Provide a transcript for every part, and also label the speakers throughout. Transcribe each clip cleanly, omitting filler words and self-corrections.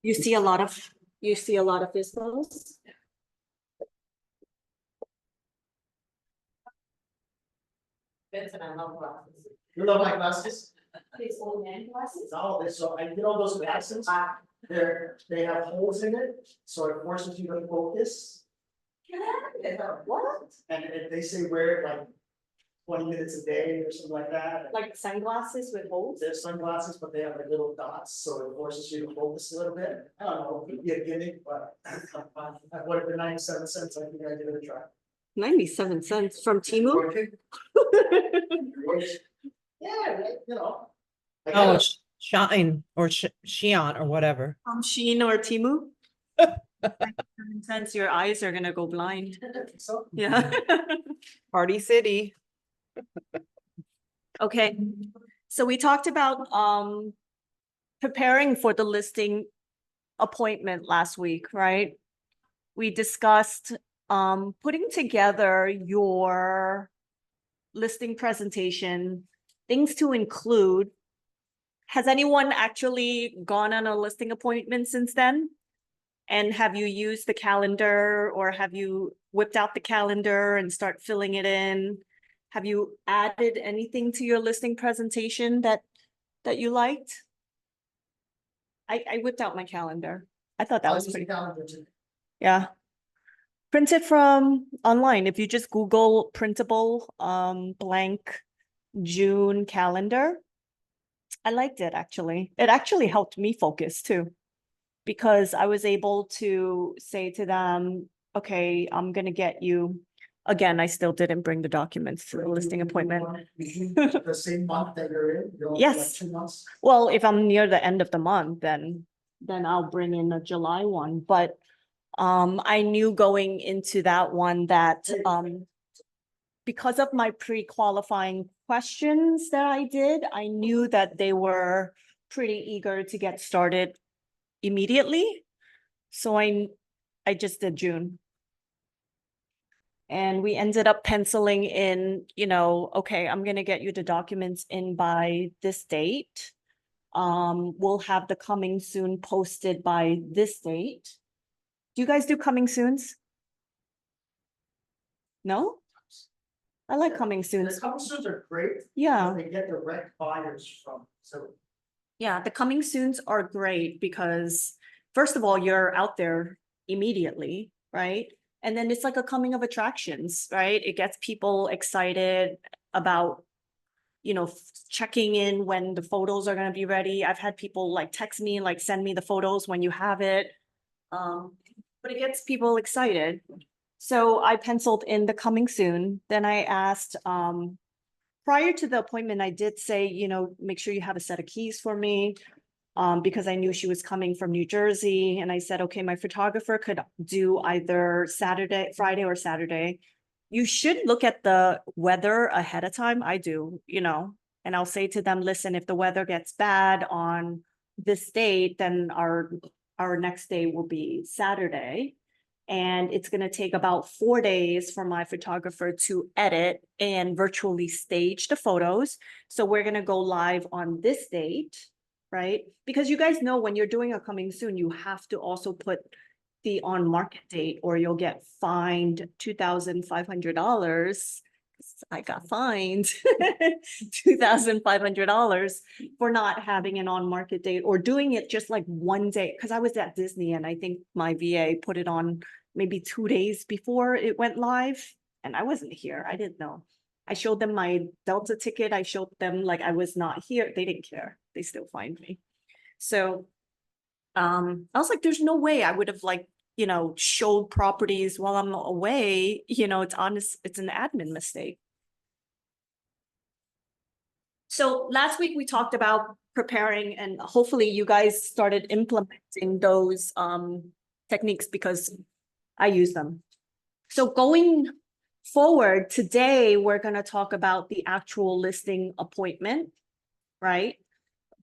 Speaker 1: You see a lot of, you see a lot of FISBOs? Vincent, I love glasses.
Speaker 2: You love my glasses?
Speaker 1: These old man glasses?
Speaker 2: No, so I, you know those glasses? They have holes in it, so it forces you to focus.
Speaker 1: What?
Speaker 2: And if they say wear it like 20 minutes a day or something like that.
Speaker 1: Like sunglasses with holes?
Speaker 2: They're sunglasses, but they have like little dots, so it forces you to focus a little bit. I don't know, it could be a gimmick, but I bought it for 97 cents, I think I give it a try.
Speaker 1: 97 cents from Temu?
Speaker 2: Working? Yeah, you know. I
Speaker 3: Oh,
Speaker 2: got it.
Speaker 3: Shine or Xion or whatever.
Speaker 1: From Shein or Temu? 97 cents, your eyes are gonna go blind.
Speaker 2: So,
Speaker 1: Yeah.
Speaker 3: Party City.
Speaker 1: Okay, so we talked about preparing for the listing appointment last week, right? We discussed putting together your listing presentation, things to include. Has anyone actually gone on a listing appointment since then? And have you used the calendar, or have you whipped out the calendar and start filling it in? Have you added anything to your listing presentation that you liked? I whipped out my calendar. I thought that
Speaker 2: I'll
Speaker 1: was
Speaker 2: use the
Speaker 1: pretty,
Speaker 2: calendar too.
Speaker 1: yeah. Print it from online. If you just Google printable blank June calendar. I liked it actually. It actually helped me focus too, because I was able to say to them, okay, I'm gonna get you. Again, I still didn't bring the documents to the listing appointment.
Speaker 2: The same month that you're in, you're like
Speaker 1: Yes.
Speaker 2: 2 months.
Speaker 1: Well, if I'm near the end of the month, then I'll bring in a July one, but I knew going into that one that because of my pre-qualifying questions that I did, I knew that they were pretty eager to get started immediately. So I just did June. And we ended up penciling in, you know, okay, I'm gonna get you the documents in by this date. We'll have the coming soon posted by this date. Do you guys do coming soons? No? I like coming
Speaker 2: The
Speaker 1: soons.
Speaker 2: coming soons are great.
Speaker 1: Yeah.
Speaker 2: They get direct buyers from, so.
Speaker 1: Yeah, the coming soons are great because first of all, you're out there immediately, right? And then it's like a coming of attractions, right? It gets people excited about, you know, checking in when the photos are gonna be ready. I've had people like text me, like send me the photos when you have it. But it gets people excited. So I penciled in the coming soon. Then I asked, prior to the appointment, I did say, you know, make sure you have a set of keys for me. Because I knew she was coming from New Jersey, and I said, okay, my photographer could do either Friday or Saturday. You should look at the weather ahead of time. I do, you know, and I'll say to them, listen, if the weather gets bad on this date, then our next day will be Saturday. And it's going to take about 4 days for my photographer to edit and virtually stage the photos. So we're going to go live on this date, right? Because you guys know when you're doing a coming soon, you have to also put the on market date or you'll get fined $2,500. I got fined $2,500 for not having an on market date or doing it just like one day. Cause I was at Disney and I think my VA put it on maybe 2 days before it went live and I wasn't here. I didn't know. I showed them my Delta ticket. I showed them like I was not here. They didn't care. They still fined me. So I was like, there's no way I would have like, you know, showed properties while I'm away. You know, it's honest, it's an admin mistake. So last week we talked about preparing and hopefully you guys started implementing those techniques because I use them. So going forward, today we're going to talk about the actual listing appointment, right?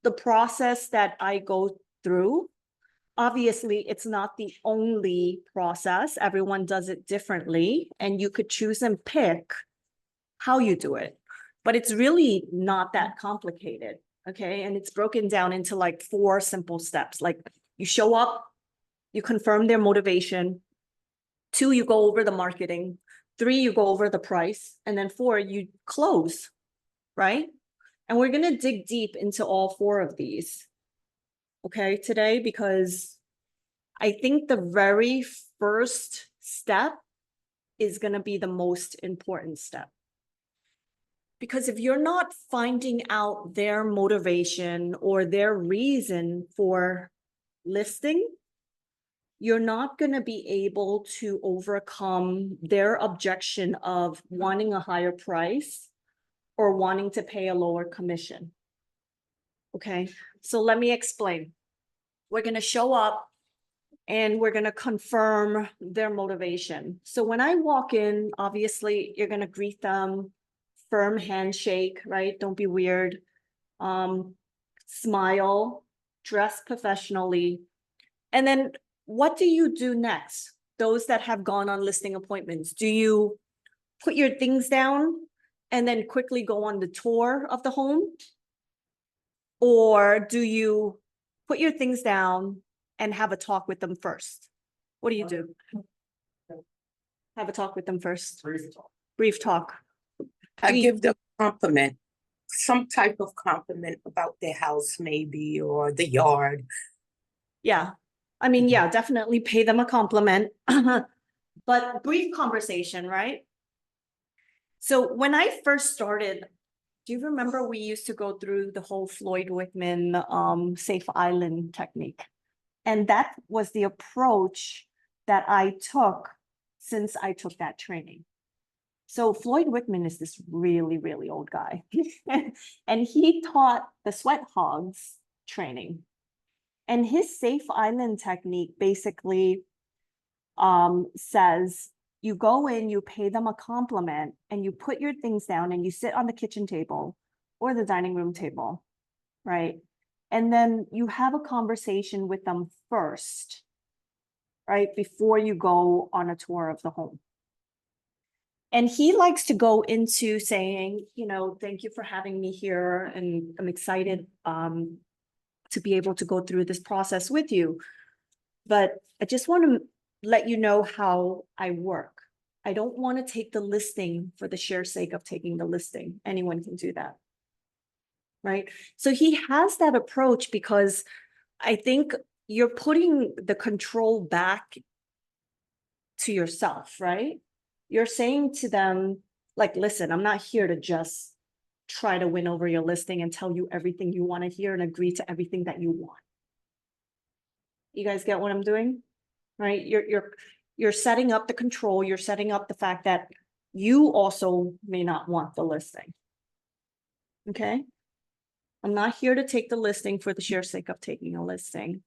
Speaker 1: The process that I go through. Obviously, it's not the only process. Everyone does it differently, and you could choose and pick how you do it. But it's really not that complicated, okay? And it's broken down into like 4 simple steps. Like You show up, you confirm their motivation. 2, you go over the marketing. 3, you go over the price. And then 4, you close, right? And we're gonna dig deep into all 4 of these, okay, today, because I think the very first step is gonna be the most important step. Because if you're not finding out their motivation or their reason for listing, you're not going to be able to overcome their objection of wanting a higher price or wanting to pay a lower commission. Okay, so let me explain. We're going to show up and we're going to confirm their motivation. So when I walk in, obviously you're going to greet them, firm handshake, right? Don't be weird. Smile, dress professionally. And then what do you do next? Those that have gone on listing appointments, do you put your things down and then quickly go on the tour of the home? Or do you put your things down and have a talk with them first? What do you do? Have a talk with them first.
Speaker 2: Brief talk.
Speaker 1: Brief talk.
Speaker 4: I
Speaker 1: Do you-
Speaker 4: give them a compliment, some type of compliment about their house maybe, or the yard.
Speaker 1: Yeah, I mean, yeah, definitely pay them a compliment, but brief conversation, right? So when I first started, do you remember we used to go through the whole Floyd Whitman safe island technique? And that was the approach that I took since I took that training. So Floyd Whitman is this really, really old guy. And he taught the sweat hogs training. And his safe island technique basically says you go in, you pay them a compliment, and you put your things down and you sit on the kitchen table or the dining room table, right? And then you have a conversation with them first, right? Before you go on a tour of the home. And he likes to go into saying, you know, thank you for having me here, and I'm excited to be able to go through this process with you. But I just want to let you know how I work. I don't want to take the listing for the sheer sake of taking the listing. Anyone can do that. Right? So he has that approach because I think you're putting the control back to yourself, right? You're saying to them, like, listen, I'm not here to just try to win over your listing and tell you everything you want to hear and agree to everything that you want. You guys get what I'm doing? Right? You're setting up the control, you're setting up the fact that you also may not want the listing. Okay? I'm not here to take the listing for the sheer sake of taking a listing,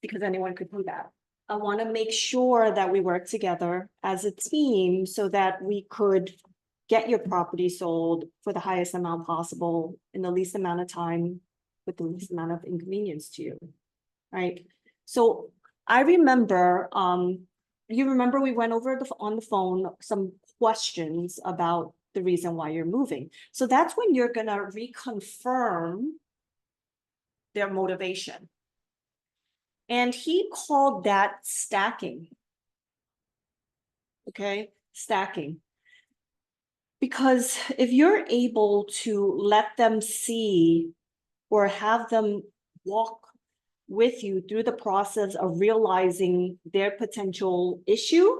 Speaker 1: because anyone could do that. I want to make sure that we work together as a team so that we could get your property sold for the highest amount possible in the least amount of time with the least amount of inconvenience to you, right? So I remember, you remember we went over on the phone some questions about the reason why you're moving. So that's when you're gonna reconfirm their motivation. And he called that stacking. Okay, stacking. Because if you're able to let them see or have them walk with you through the process of realizing their potential issue,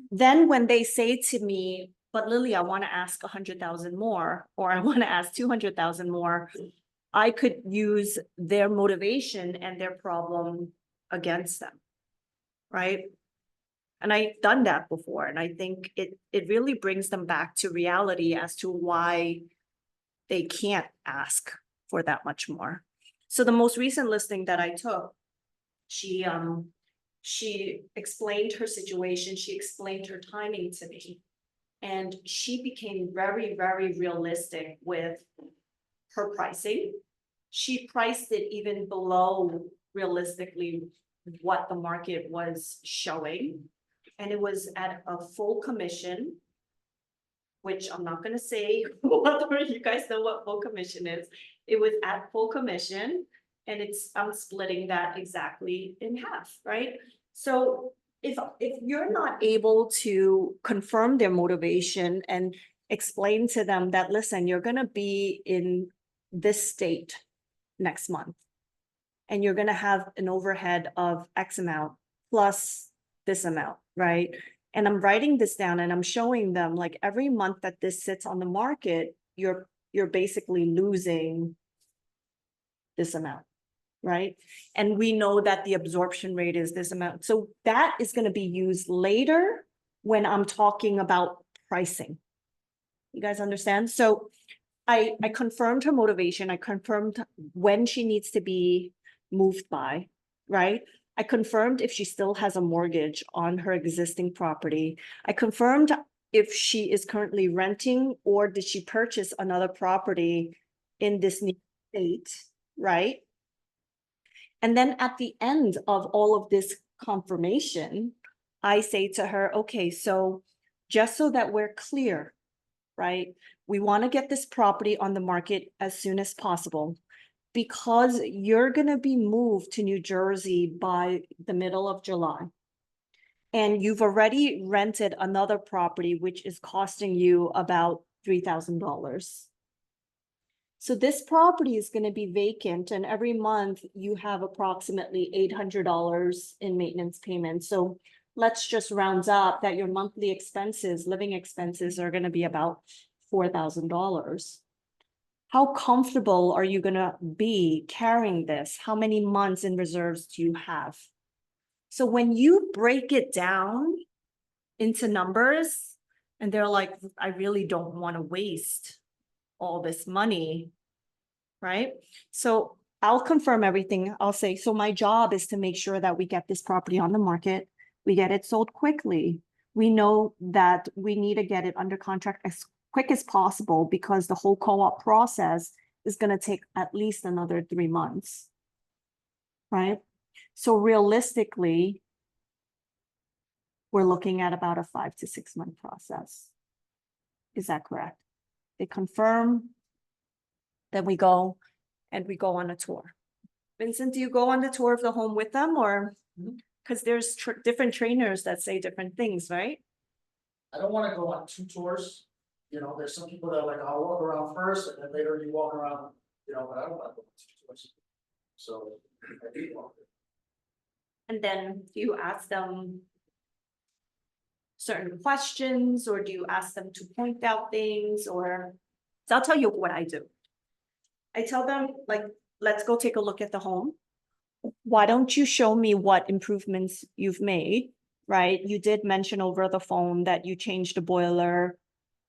Speaker 1: then when they say to me, but Lily, I want to ask 100,000 more, or I want to ask 200,000 more, I could use their motivation and their problem against them, right? And I've done that before, and I think it really brings them back to reality as to why they can't ask for that much more. So the most recent listing that I took, she explained her situation, she explained her timing to me, and she became very, very realistic with her pricing. She priced it even below realistically what the market was showing. And it was at a full commission, which I'm not gonna say whether you guys know what full commission is. It was at full commission, And I'm splitting that exactly in half, right? So if you're not able to confirm their motivation and explain to them that, listen, you're gonna be in this state next month. And you're gonna have an overhead of X amount plus this amount, right? And I'm writing this down and I'm showing them like every month that this sits on the market, you're basically losing this amount, right? And we know that the absorption rate is this amount. So that is gonna be used later when I'm talking about pricing. You guys understand? So I confirmed her motivation. I confirmed when she needs to be moved by, right? I confirmed if she still has a mortgage on her existing property. I confirmed if she is currently renting or did she purchase another property in this new state, right? And then at the end of all of this confirmation, I say to her, okay, so just so that we're clear, right? We want to get this property on the market as soon as possible because you're going to be moved to New Jersey by the middle of July. And you've already rented another property, which is costing you about $3,000. So this property is going to be vacant and every month you have approximately $800 in maintenance payments. So let's just round up that your monthly expenses, living expenses are going to be about $4,000. How comfortable are you going to be carrying this? How many months in reserves do you have? So when you break it down into numbers and they're like, I really don't want to waste all this money, right? So I'll confirm everything. I'll say, so my job is to make sure that we get this property on the market. We get it sold quickly. We know that we need to get it under contract as quick as possible because the whole co-op process is going to take at least another 3 months, right? So realistically, we're looking at about a 5 to 6 month process. Is that correct? They confirm, then we go and we go on a tour. Vincent, do you go on the tour of the home with them or? Because there's different trainers that say different things, right?
Speaker 2: I don't wanna go on 2 tours, you know, there's some people that like, I'll walk around first, and then later you walk around, you know, but I don't wanna go on 2 tours. So, I do walk.
Speaker 1: And then do you ask them certain questions or do you ask them to point out things or? So I'll tell you what I do. I tell them like, let's go take a look at the home. Why don't you show me what improvements you've made, right? You did mention over the phone that you changed the boiler,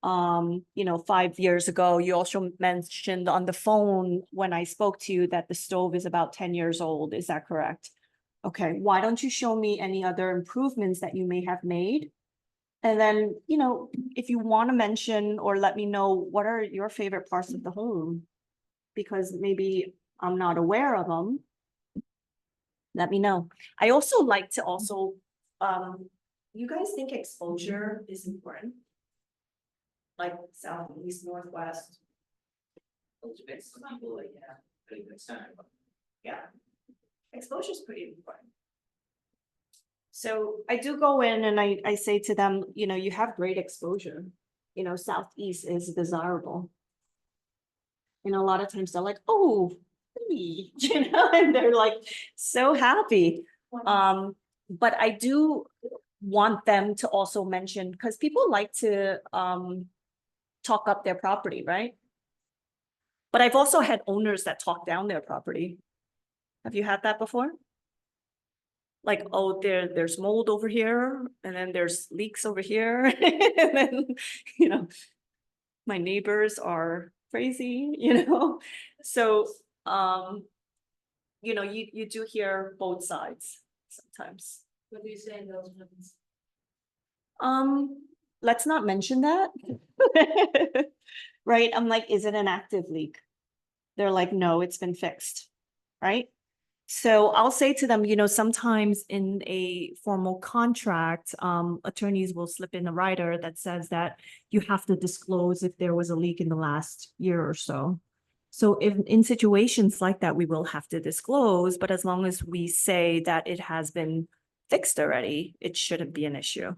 Speaker 1: 5 years ago. You also mentioned on the phone when I spoke to you that the stove is about 10 years old. Is that correct? Okay, why don't you show me any other improvements that you may have made? And then, if you want to mention or let me know what are your favorite parts of the home, because maybe I'm not aware of them. Let me know. I also like to you guys think exposure is important? Like south, east, northwest? Yeah. Exposure is pretty important. So I do go in and I say to them, you have great exposure. Southeast is desirable. And a lot of times they're like, oh, me, and they're like so happy. But I do want them to also mention, because people like to talk up their property, right? But I've also had owners that talk down their property. Have you had that before? Like, oh, there's mold over here, and then there's leaks over here, and then, my neighbors are crazy, So, you do hear both sides sometimes. What do you say in those moments? Let's not mention that. Right? I'm like, is it an active leak? They're like, no, it's been fixed, right? So I'll say to them, sometimes in a formal contract, attorneys will slip in a rider that says that you have to disclose if there was a leak in the last year or so. So if in situations like that, we will have to disclose, but as long as we say that it has been fixed already, it shouldn't be an issue.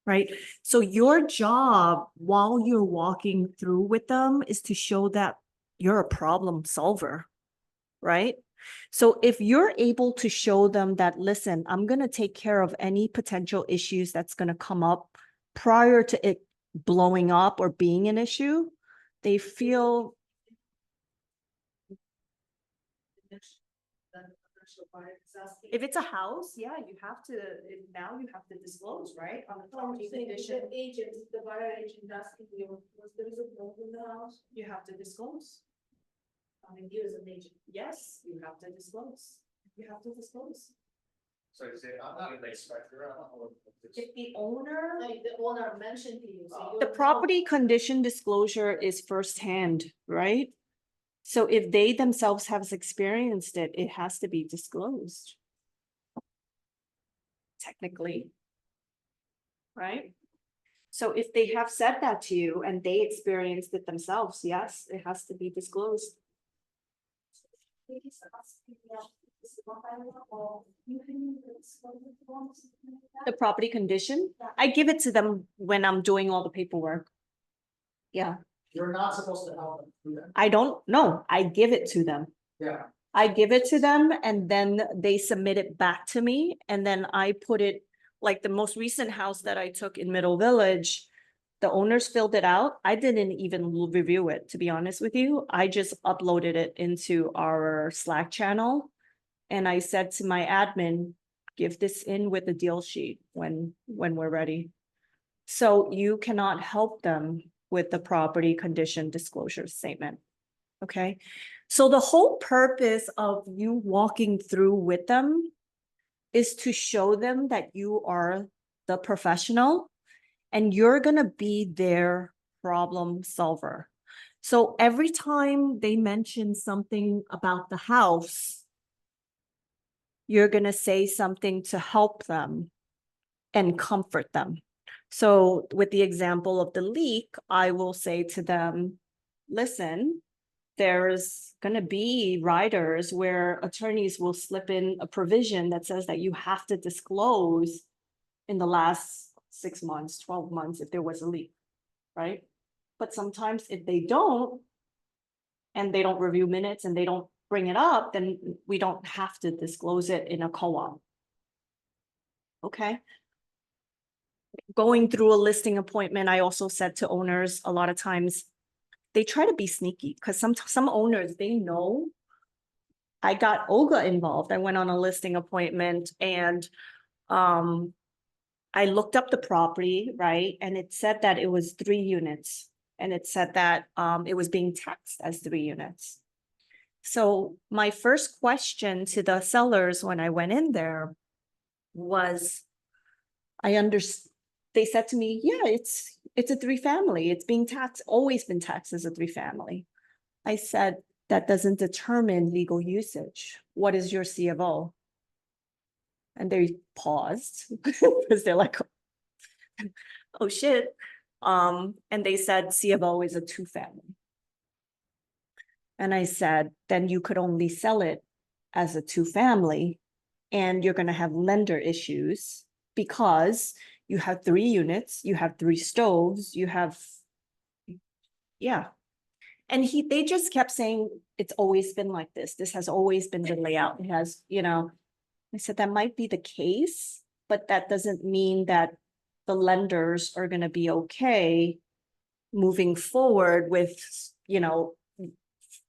Speaker 1: Right? So your job while you're walking through with them is to show that you're a problem solver. Right? So if you're able to show them that, listen, I'm going to take care of any potential issues that's going to come up prior to it blowing up or being an issue, they feel, if it's a house, yeah, you have to, now you have to disclose, right? On the property condition,
Speaker 5: Agent, the buyer agent asking you, was there is a mold in the house?
Speaker 1: you have to disclose.
Speaker 5: I mean, you as an agent.
Speaker 1: Yes, you have to disclose. You have to disclose.
Speaker 2: So you say, I'm not an inspector, I don't know what this.
Speaker 1: If the owner,
Speaker 5: Like the owner mentioned to you, so you.
Speaker 1: the property condition disclosure is firsthand, right? So if they themselves have experienced it, it has to be disclosed. Technically. Right? So if they have said that to you and they experienced it themselves, yes, it has to be disclosed. The property condition, I give it to them when I'm doing all the paperwork. Yeah,
Speaker 2: You're not supposed to help them do that.
Speaker 1: I don't know. I give it to them.
Speaker 2: Yeah,
Speaker 1: I give it to them and then they submit it back to me and then I put it, like the most recent house that I took in Middle Village, the owners filled it out. I didn't even review it, to be honest with you. I just uploaded it into our Slack channel. And I said to my admin, give this in with the deal sheet when we're ready. So you cannot help them with the property condition disclosure statement. Okay, so the whole purpose of you walking through with them is to show them that you are the professional and you're gonna be their problem solver. So every time they mention something about the house, you're gonna say something to help them and comfort them. So with the example of the leak, I will say to them, listen, there's going to be riders where attorneys will slip in a provision that says that you have to disclose in the last 6 months, 12 months, if there was a leak, right? But sometimes if they don't, and they don't review minutes and they don't bring it up, then we don't have to disclose it in a co-op. Okay. Going through a listing appointment, I also said to owners a lot of times, they try to be sneaky because some owners, they know. I got Olga involved. I went on a listing appointment and I looked up the property, right? And it said that it was 3 units. And it said that it was being taxed as 3 units. So my first question to the sellers when I went in there was, they said to me, yeah, it's a 3-family. It's being taxed, always been taxed as a 3-family. I said, that doesn't determine legal usage. What is your C of O? And they paused because they're like, oh shit. And they said C of O is a 2-family. And I said, then you could only sell it as a 2-family and you're going to have lender issues because you have 3 units, you have 3 stoves, you have, yeah. And they just kept saying, it's always been like this. This has always been the layout. It has, I said, that might be the case, but that doesn't mean that the lenders are going to be okay moving forward with,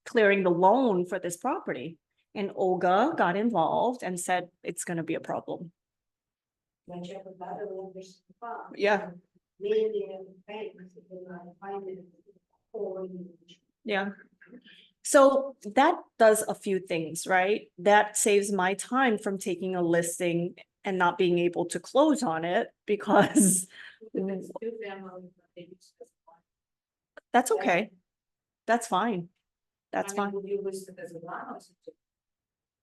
Speaker 1: clearing the loan for this property. And Olga got involved and said, it's going to be a problem. Yeah. Yeah. So that does a few things, right? That saves my time from taking a listing and not being able to close on it because that's okay. That's fine. That's fine.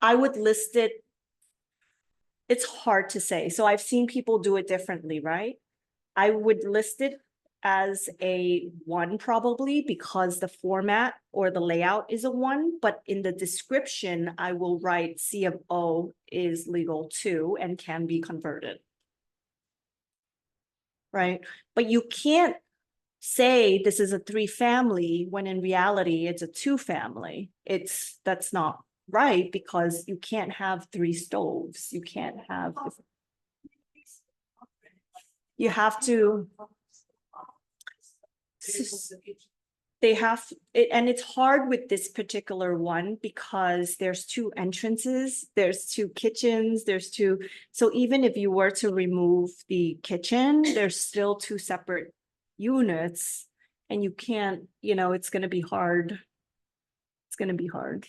Speaker 1: I would list it. It's hard to say. So I've seen people do it differently, right? I would list it as a 1 probably because the format or the layout is a 1, but in the description, I will write C of O is legal too and can be converted. Right? But you can't say this is a 3-family when in reality it's a 2-family. That's not right because you can't have 3 stoves. You can't have. You have to. They have it, and it's hard with this particular one because there's 2 entrances, there's 2 kitchens, so even if you were to remove the kitchen, there's still 2 separate units. And you can't, it's gonna be hard. It's gonna be hard.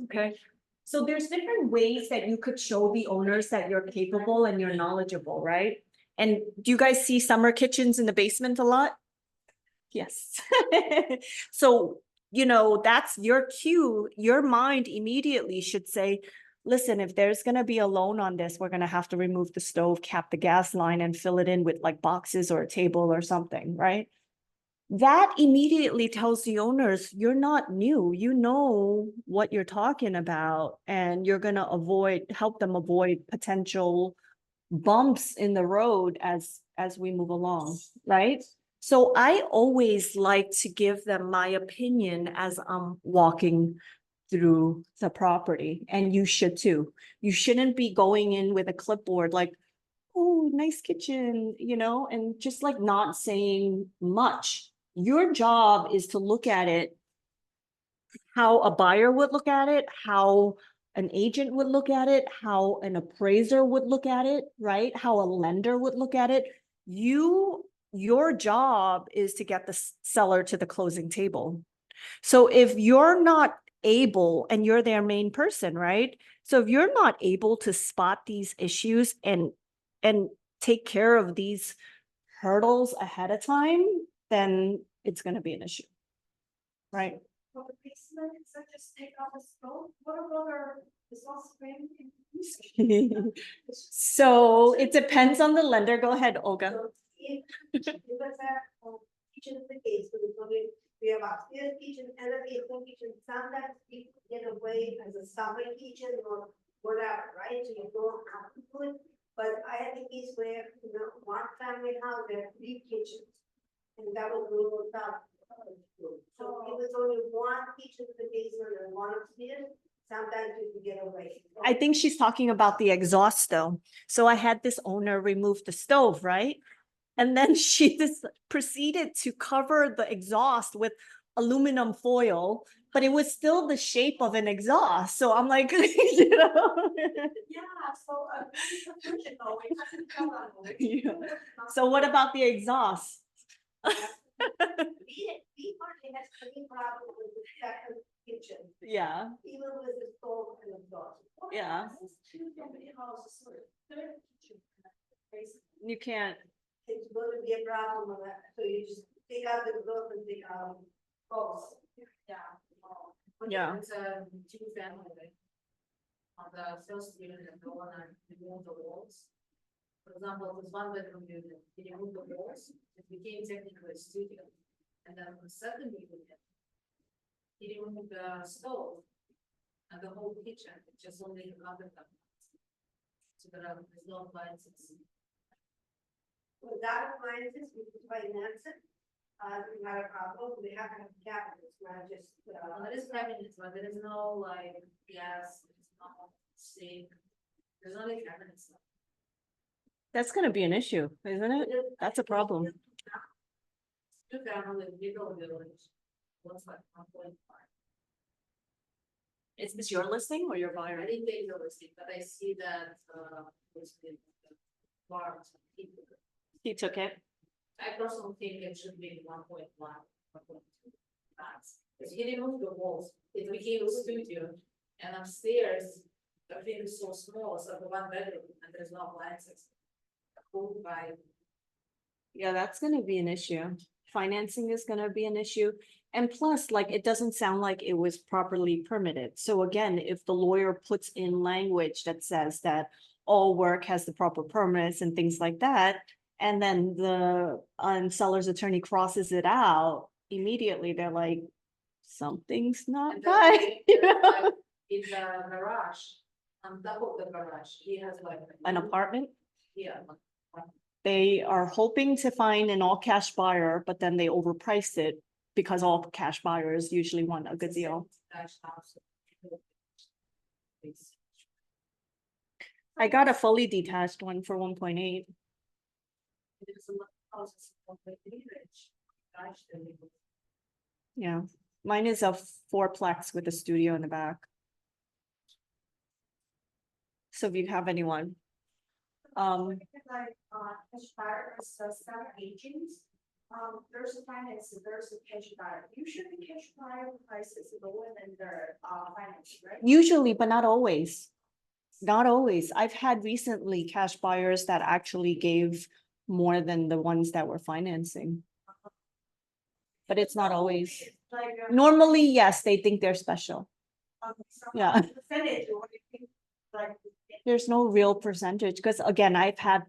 Speaker 1: Okay. So there's different ways that you could show the owners that you're capable and you're knowledgeable, right? And do you guys see summer kitchens in the basement a lot? Yes. So, that's your cue. Your mind immediately should say, listen, if there's going to be a loan on this, we're going to have to remove the stove, cap the gas line and fill it in with like boxes or a table or something, right? That immediately tells the owners, you're not new. You know what you're talking about, and you're going to help them avoid potential bumps in the road as we move along, right? So I always like to give them my opinion as I'm walking through the property, and you should too. You shouldn't be going in with a clipboard like, oh, nice kitchen, and just like not saying much. Your job is to look at it how a buyer would look at it, how an agent would look at it, how an appraiser would look at it, right? How a lender would look at it. Your job is to get the seller to the closing table. So if you're not able, and you're their main person, right? So if you're not able to spot these issues and take care of these hurdles ahead of time, then it's going to be an issue, right?
Speaker 5: For the basement, so just take out the stove, what about our, this all spring?
Speaker 1: So it depends on the lender. Go ahead, Olga.
Speaker 5: So if you guys have kitchen in the case, so we have upstairs kitchen and a basement kitchen, sometimes people get away as a summer kitchen or whatever, right? So you don't have to do it, but I had a case where, one family house, there are 3 kitchens. And that was a little tough. So it was only one kitchen in the basement and one upstairs, sometimes you can get away.
Speaker 1: I think she's talking about the exhaust though. So I had this owner remove the stove, right? And then she just proceeded to cover the exhaust with aluminum foil, but it was still the shape of an exhaust. So I'm like,
Speaker 5: Yeah, so,
Speaker 1: Yeah. So what about the exhaust?
Speaker 5: We hardly had any problem with the second kitchen,
Speaker 1: Yeah,
Speaker 5: even with the stove and exhaust.
Speaker 1: Yeah.
Speaker 5: Two family houses, so the third kitchen.
Speaker 1: you can't.
Speaker 5: It's going to be a problem with that, so you just take out the roof and take out both. Yeah.
Speaker 1: Yeah.
Speaker 6: It's a 2-family. On the first unit, the one I removed the walls. For example, this 1-bedroom unit, he removed the walls, it became technically a studio. And then the second unit, he removed the stove and the whole kitchen, just only the other cabinets. So there's no appliances.
Speaker 5: Without appliances, we can finance it. We had a problem, we have to have cabinets, not just.
Speaker 6: Well, there is cabinets, but there is no like gas, there's no sink. There's only cabinets.
Speaker 1: That's gonna be an issue, isn't it? That's a problem.
Speaker 6: 2-family, legal village. Looks like 1.5.
Speaker 1: Is this your listing or your
Speaker 6: I
Speaker 1: buyer?
Speaker 6: didn't take the listing, but I see that, was the part.
Speaker 1: He took it.
Speaker 6: I personally think it should be 1.1, 1.2 max. Because he removed the walls, it became a studio, and upstairs, everything is so small, so the 1 bedroom, and there's no appliances. Approved by,
Speaker 1: Yeah, that's gonna be an issue. Financing is gonna be an issue. And plus, like, it doesn't sound like it was properly permitted. So again, if the lawyer puts in language that says that all work has the proper permits and things like that, And then the seller's attorney crosses it out, immediately they're like, something's not
Speaker 6: And then
Speaker 1: right. you know?
Speaker 6: like, in the garage, on top of the garage, he has like.
Speaker 1: An apartment,
Speaker 6: Yeah.
Speaker 1: they are hoping to find an all cash buyer, but then they overpriced it because all cash buyers usually want a good deal.
Speaker 6: Dash house.
Speaker 1: I got a fully detached one for 1.8.
Speaker 6: There's a lot of houses completely rich. Dash, then they go.
Speaker 1: Yeah, mine is a fourplex with a studio in the back. So if you have anyone.
Speaker 5: Like, cash buyer is some agents, there's a finance, there's a cash buyer, usually cash buyer price is lower than their, finance, right?
Speaker 1: Usually, but not always. Not always. I've had recently cash buyers that actually gave more than the ones that were financing. But it's not always.
Speaker 5: Like,
Speaker 1: Normally, yes, they think they're special. Yeah.
Speaker 5: Percentage, or what do you think, like.
Speaker 1: There's no real percentage, because again, I've had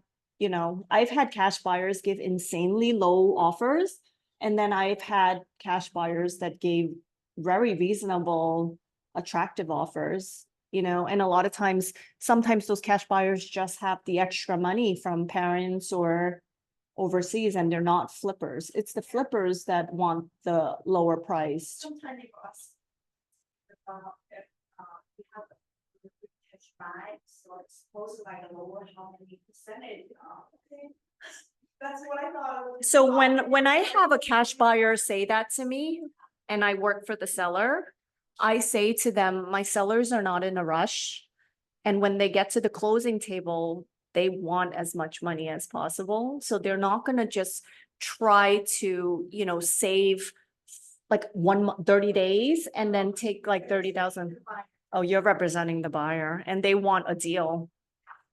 Speaker 1: cash buyers give insanely low offers. And then I've had cash buyers that gave very reasonable, attractive offers, and a lot of times, sometimes those cash buyers just have the extra money from parents or overseas and they're not flippers. It's the flippers that want the lower price.
Speaker 5: Sometimes it costs. If, you have a cash buy, so it's supposed to like a lower how many percentage, okay. That's what I thought.
Speaker 1: So when I have a cash buyer say that to me and I work for the seller, I say to them, my sellers are not in a rush. And when they get to the closing table, they want as much money as possible. So they're not gonna just try to, save like 30 days and then take like 30,000. Oh, you're representing the buyer and they want a deal.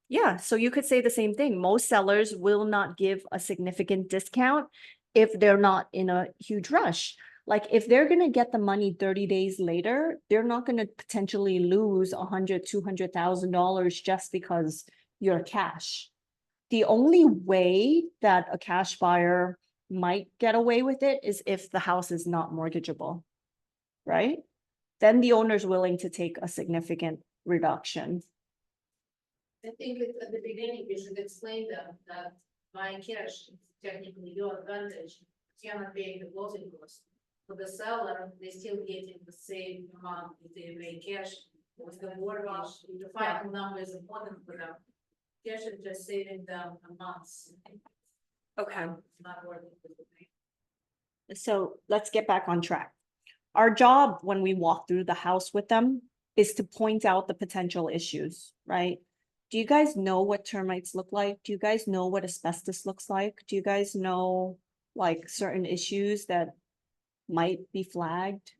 Speaker 1: Yeah, so you could say the same thing. Most sellers will not give a significant discount if they're not in a huge rush. Like if they're gonna get the money 30 days later, they're not gonna potentially lose $200,000 just because you're cash. The only way that a cash buyer might get away with it is if the house is not mortgageable, right? Then the owner's willing to take a significant reduction.
Speaker 6: I think at the beginning, you should explain them that buying cash is technically your advantage, you're not paying the closing costs. For the seller, they still getting the same amount if they pay cash with the mortgage, the final number is important for them. Cash is just saving them a month.
Speaker 1: Okay.
Speaker 6: Not worth it.
Speaker 1: So let's get back on track. Our job when we walk through the house with them is to point out the potential issues, right? Do you guys know what termites look like? Do you guys know what asbestos looks like? Do you guys know like certain issues that might be flagged?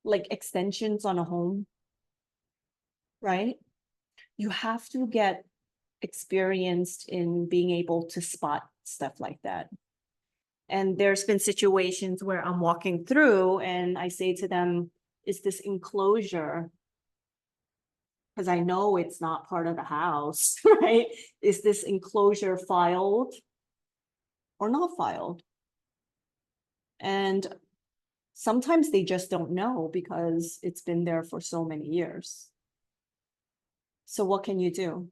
Speaker 1: Like extensions on a home? Right? You have to get experienced in being able to spot stuff like that. And there's been situations where I'm walking through and I say to them, is this enclosure? Because I know it's not part of the house, right? Is this enclosure filed or not filed? And sometimes they just don't know because it's been there for so many years. So what can you do?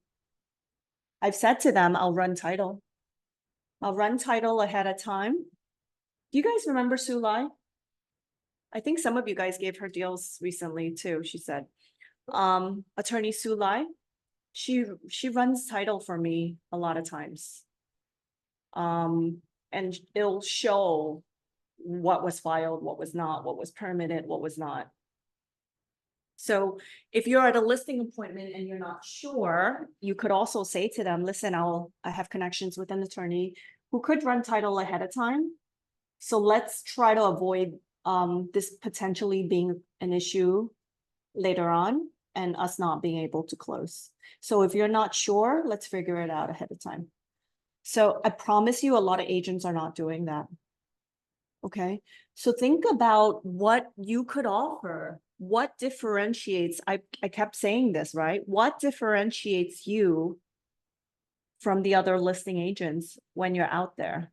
Speaker 1: I've said to them, I'll run title. I'll run title ahead of time. Do you guys remember Sue Lai? I think some of you guys gave her deals recently too, she said. Attorney Sue Lai, she runs title for me a lot of times. And it'll show what was filed, what was not, what was permitted, what was not. So if you're at a listing appointment and you're not sure, you could also say to them, listen, I have connections with an attorney who could run title ahead of time. So let's try to avoid this potentially being an issue later on and us not being able to close. So if you're not sure, let's figure it out ahead of time. So I promise you a lot of agents are not doing that. Okay, so think about what you could offer. What differentiates, I kept saying this, right? What differentiates you from the other listing agents when you're out there?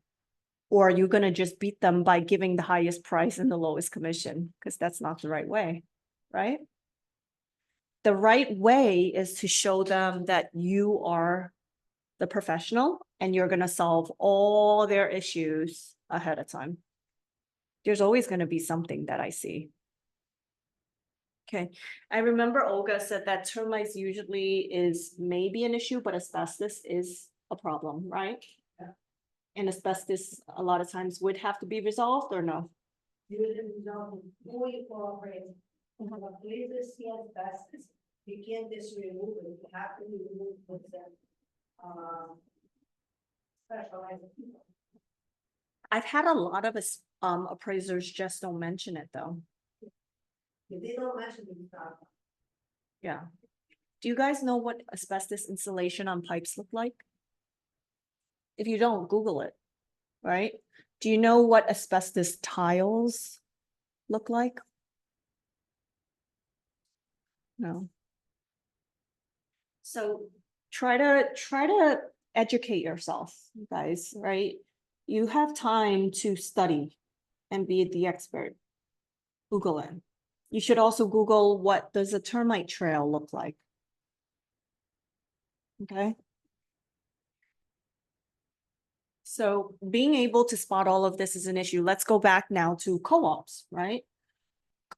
Speaker 1: Or are you gonna just beat them by giving the highest price and the lowest commission? Because that's not the right way, right? The right way is to show them that you are the professional and you're gonna solve all their issues ahead of time. There's always gonna be something that I see. Okay, I remember Olga said that termites usually is maybe an issue, but asbestos is a problem, right?
Speaker 5: Yeah.
Speaker 1: And asbestos a lot of times would have to be resolved or no?
Speaker 5: You will know who you cooperate. But places see asbestos, you can't just remove it, you have to remove with them. Specialized people.
Speaker 1: I've had a lot of appraisers just don't mention it though.
Speaker 5: If they don't mention it, it's not.
Speaker 1: Yeah. Do you guys know what asbestos insulation on pipes look like? If you don't, Google it, right? Do you know what asbestos tiles look like? No. So try to educate yourself, you guys, right? You have time to study and be the expert. Google it. You should also Google what does a termite trail look like. Okay. So being able to spot all of this is an issue. Let's go back now to co-ops, right?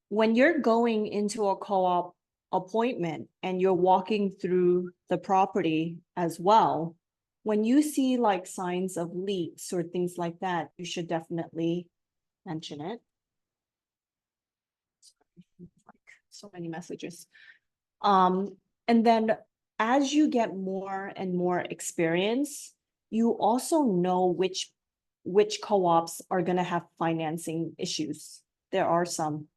Speaker 1: When you're going into a co-op appointment and you're walking through the property as well, when you see like signs of leaks or things like that, you should definitely mention it. So many messages. And then as you get more and more experience, you also know which co-ops are going to have financing issues. There are some.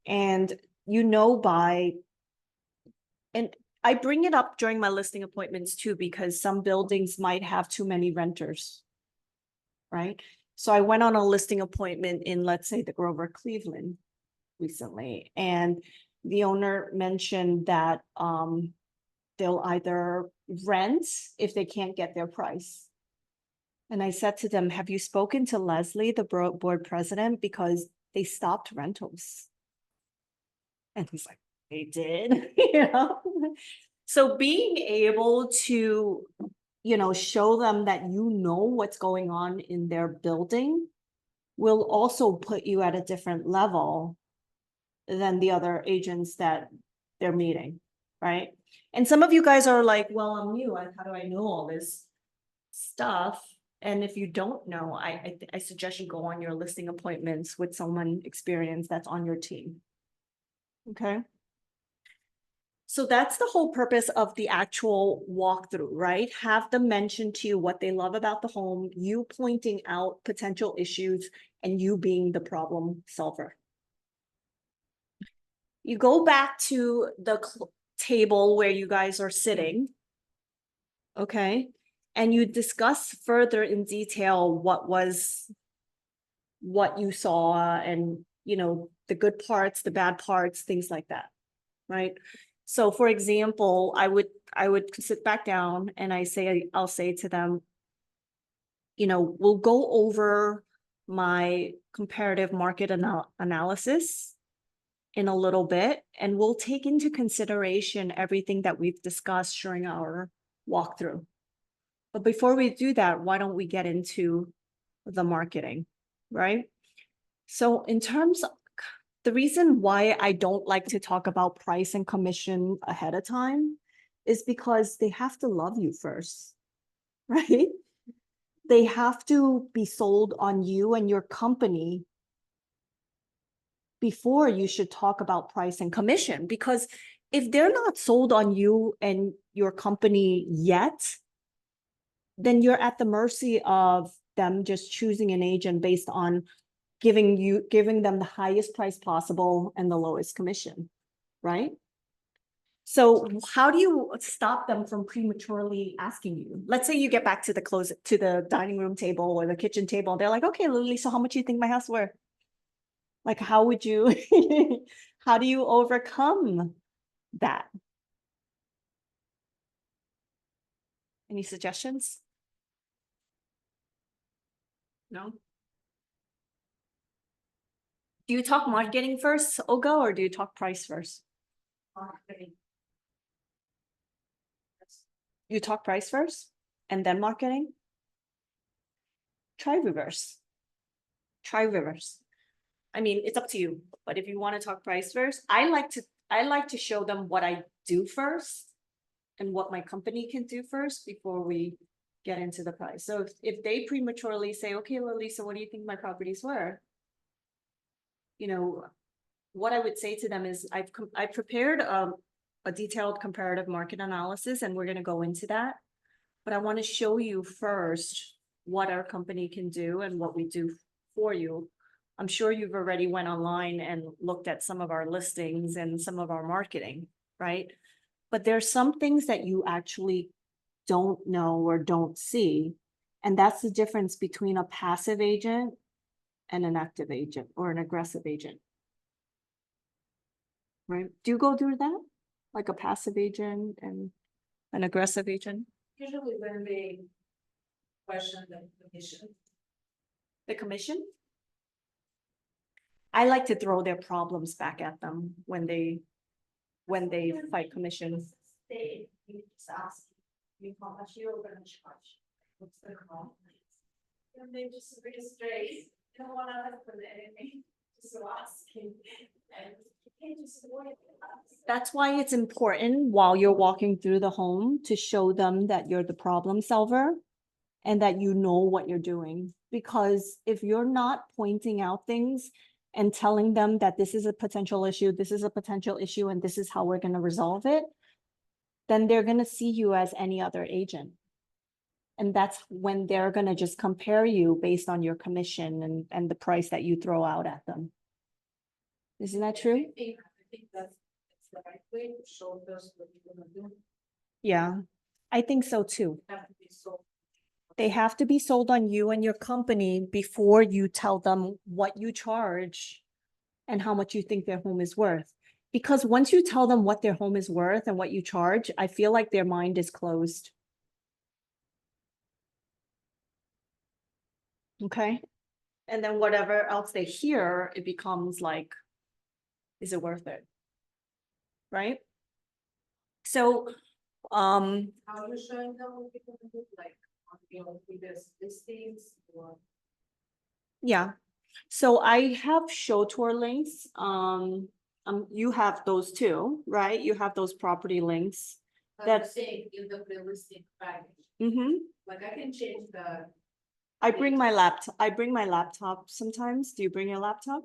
Speaker 1: And you know and I bring it up during my listing appointments too, because some buildings might have too many renters, right? So I went on a listing appointment in, let's say, the Grover Cleveland recently, and the owner mentioned that they'll either rent if they can't get their price. And I said to them, have you spoken to Leslie, the board president? Because they stopped rentals. And he's like, they did, you know? So being able to, you know, show them that you know what's going on in their building will also put you at a different level than the other agents that they're meeting, right? And some of you guys are like, well, I'm new, how do I know all this stuff? And if you don't know, I suggest you go on your listing appointments with someone experienced that's on your team. Okay. So that's the whole purpose of the actual walkthrough, right? Have them mention to you what they love about the home, you pointing out potential issues, and you being the problem solver. You go back to the table where you guys are sitting, okay? And you discuss further in detail what you saw and, you know, the good parts, the bad parts, things like that, right? So for example, I would sit back down and I'll say to them, you know, we'll go over my comparative market analysis in a little bit, and we'll take into consideration everything that we've discussed during our walkthrough. But before we do that, why don't we get into the marketing, right? So in terms of the reason why I don't like to talk about price and commission ahead of time is because they have to love you first, right? They have to be sold on you and your company before you should talk about price and commission. Because if they're not sold on you and your company yet, then you're at the mercy of them just choosing an agent based on giving them the highest price possible and the lowest commission, right? So how do you stop them from prematurely asking you? Let's say you get back to the dining room table or the kitchen table, and they're like, okay, Lily, so how much do you think my house worth? Like, how would you, how do you overcome that? Any suggestions? No? Do you talk marketing first, Olga, or do you talk price first?
Speaker 6: Marketing.
Speaker 1: You talk price first and then marketing? Try reverse. Try reverse. I mean, it's up to you, but if you want to talk price first, I like to show them what I do first and what my company can do first before we get into the price. So if they prematurely say, okay, Lily, so what do you think my property's worth? You know, what I would say to them is I prepared a detailed comparative market analysis, and we're gonna go into that. But I want to show you first what our company can do and what we do for you. I'm sure you've already went online and looked at some of our listings and some of our marketing, right? But there's some things that you actually don't know or don't see. And that's the difference between a passive agent and an active agent or an aggressive agent. Right? Do you go through that? Like a passive agent and an aggressive agent?
Speaker 6: Usually when they question the commission,
Speaker 1: The commission? I like to throw their problems back at them when they fight commission.
Speaker 5: Stay, you just ask me how much you're gonna charge. What's the cost? And they just bring it straight, you don't wanna put anything, just asking. And you can't just avoid it.
Speaker 1: That's why it's important while you're walking through the home to show them that you're the problem solver and that you know what you're doing. Because if you're not pointing out things and telling them that this is a potential issue, this is a potential issue, and this is how we're gonna resolve it, then they're gonna see you as any other agent. And that's when they're gonna just compare you based on your commission and the price that you throw out at them. Isn't that true?
Speaker 6: I think that's the right way to show those what you're gonna do.
Speaker 1: Yeah, I think so too.
Speaker 6: Have to be so.
Speaker 1: They have to be sold on you and your company before you tell them what you charge and how much you think their home is worth. Because once you tell them what their home is worth and what you charge, I feel like their mind is closed. Okay? And then whatever else they hear, it becomes like, is it worth it? Right? So,
Speaker 6: How are you showing them what you're gonna do, like on your previous listings or?
Speaker 1: yeah. So I have show tour links. You have those too, right? You have those property links.
Speaker 6: I'm
Speaker 1: That's-
Speaker 6: saying in the realistic package, like I can change the,
Speaker 1: I bring my laptop sometimes. Do you bring your laptop?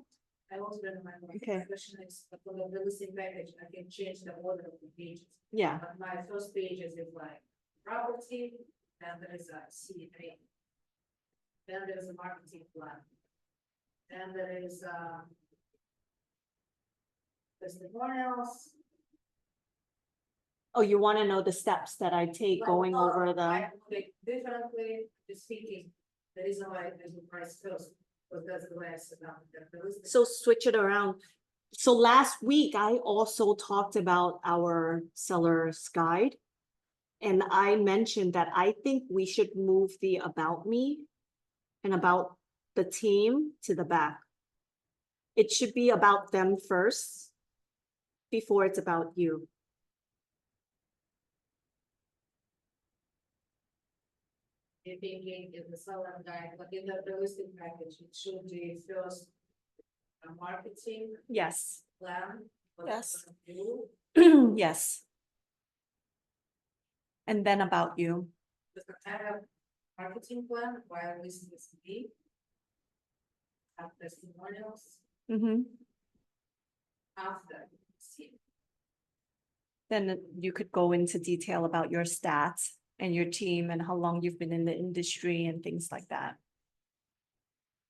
Speaker 6: I also remember.
Speaker 1: Okay.
Speaker 6: My question is, for the realistic package, I can change the order of the pages.
Speaker 1: Yeah,
Speaker 6: But my first pages is like property, then there is a C3. Then there is a marketing plan. Then there is testimonials.
Speaker 1: oh, you wanna know the steps that I take going
Speaker 6: Well,
Speaker 1: over the,
Speaker 6: I put it differently, just speaking, the reason why there's a price first, because that's the way I sit down. the realistic-
Speaker 1: so switch it around. So last week, I also talked about our seller's guide. And I mentioned that I think we should move the about me and about the team to the back. It should be about them first before it's about you.
Speaker 6: You're thinking in the seller guide, but in the realistic package, it should be first a marketing
Speaker 1: Yes,
Speaker 6: plan. what
Speaker 1: Yes.
Speaker 6: you're gonna do.
Speaker 1: yes. And then about you.
Speaker 6: Because I have marketing plan while listing is me. Have testimonials
Speaker 1: Mhm.
Speaker 6: after see.
Speaker 1: Then you could go into detail about your stats and your team and how long you've been in the industry and things like that.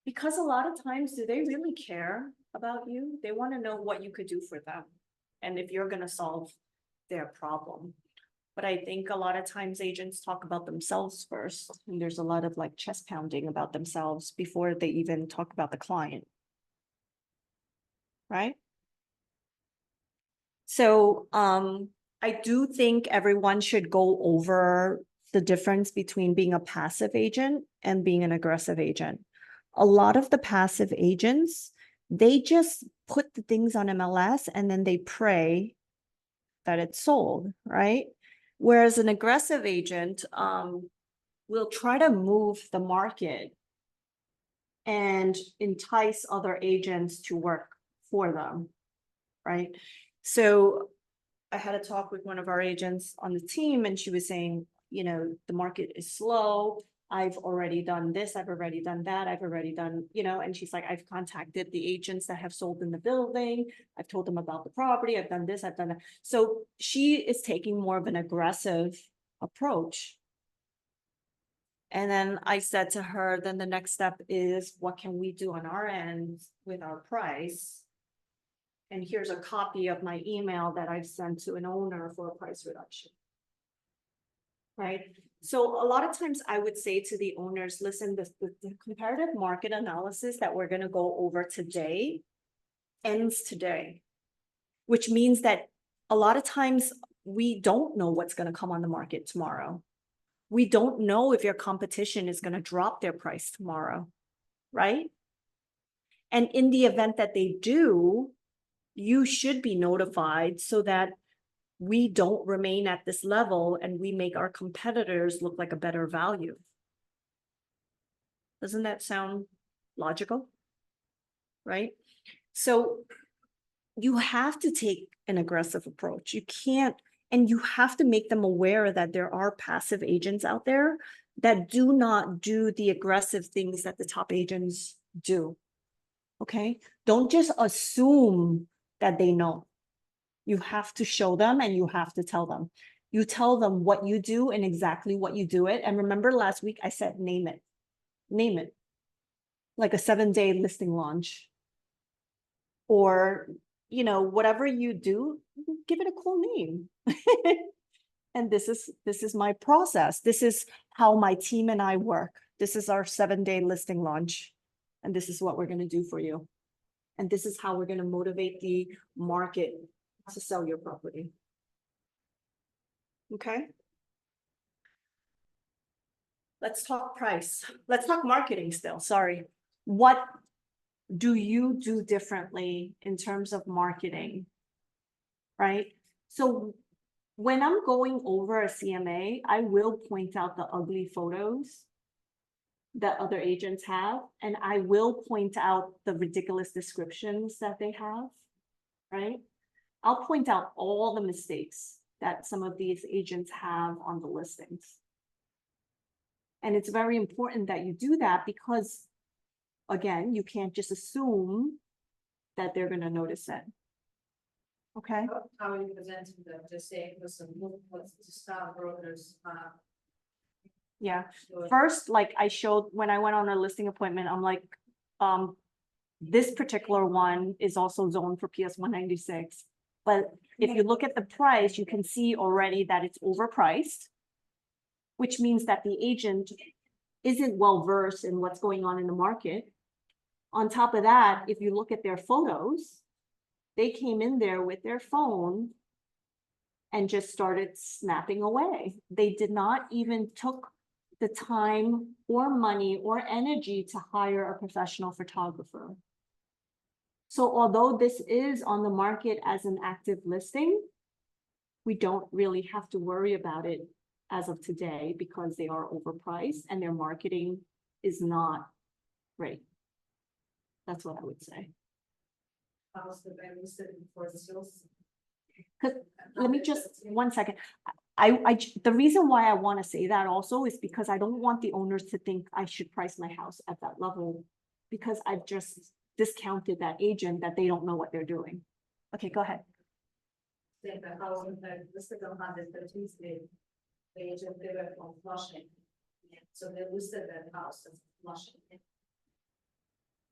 Speaker 1: Because a lot of times, do they really care about you? They want to know what you could do for them. And if you're gonna solve their problem. But I think a lot of times agents talk about themselves first, and there's a lot of like chest pounding about themselves before they even talk about the client. Right? So, I do think everyone should go over the difference between being a passive agent and being an aggressive agent. A lot of the passive agents, they just put the things on MLS and then they pray that it's sold, right? Whereas an aggressive agent will try to move the market and entice other agents to work for them, right? So I had a talk with one of our agents on the team and she was saying, you know, the market is slow. I've already done this, I've already done that, I've already done, you know, and she's like, I've contacted the agents that have sold in the building. I've told them about the property. I've done this, I've done that. So she is taking more of an aggressive approach. And then I said to her, then the next step is what can we do on our end with our price? And here's a copy of my email that I've sent to an owner for a price reduction. Right? So a lot of times I would say to the owners, listen, the comparative market analysis that we're going to go over today ends today, which means that a lot of times we don't know what's going to come on the market tomorrow. We don't know if your competition is going to drop their price tomorrow, right? And in the event that they do, you should be notified so that we don't remain at this level and we make our competitors look like a better value. Doesn't that sound logical? Right? So you have to take an aggressive approach. You can't, and you have to make them aware that there are passive agents out there that do not do the aggressive things that the top agents do. Okay? Don't just assume that they know. You have to show them and you have to tell them. You tell them what you do and exactly what you do it. And remember last week I said, name it. Name it. Like a 7-day listing launch. Or, you know, whatever you do, give it a cool name. And this is my process. This is how my team and I work. This is our 7-day listing launch. And this is what we're going to do for you. And this is how we're going to motivate the market to sell your property. Okay. Let's talk price. Let's talk marketing still. Sorry. What do you do differently in terms of marketing? Right? So when I'm going over a CMA, I will point out the ugly photos that other agents have, and I will point out the ridiculous descriptions that they have, right? I'll point out all the mistakes that some of these agents have on the listings. And it's very important that you do that because, again, you can't just assume that they're going to notice it. Okay?
Speaker 6: How are you presenting them? Just say, listen, look, what's the style brokers,
Speaker 1: Yeah.
Speaker 6: doing?
Speaker 1: First, like I showed when I went on a listing appointment, I'm like, this particular one is also zoned for PS 196. But if you look at the price, you can see already that it's overpriced, which means that the agent isn't well versed in what's going on in the market. On top of that, if you look at their photos, they came in there with their phone and just started snapping away. They did not even took the time or money or energy to hire a professional photographer. So although this is on the market as an active listing, we don't really have to worry about it as of today because they are overpriced and their marketing is not great. That's what I would say.
Speaker 6: How's the value sitting for the sales?
Speaker 1: Let me just, 1 second. The reason why I want to say that also is because I don't want the owners to think I should price my house at that level because I've just discounted that agent that they don't know what they're doing. Okay, go ahead.
Speaker 6: Think the house in fact listed on 113th Street, the agent they were from Flushing. So they listed that house as Flushing.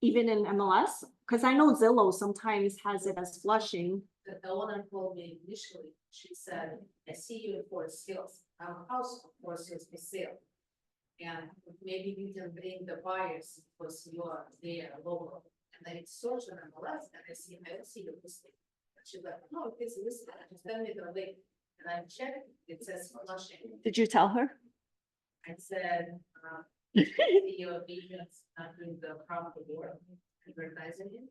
Speaker 1: Even in MLS, because I know Zillow sometimes has it as Flushing.
Speaker 6: The owner told me initially, she said, I see you for sales, our house for sales for sale. And maybe we can bring the buyers because you are there local. And I searched on MLS and I don't see the listing. She's like, no, it's listed, just tell me the link. And I checked, it says Flushing.
Speaker 1: Did you tell her?
Speaker 6: I said, your agents not doing the proper work, advertising it.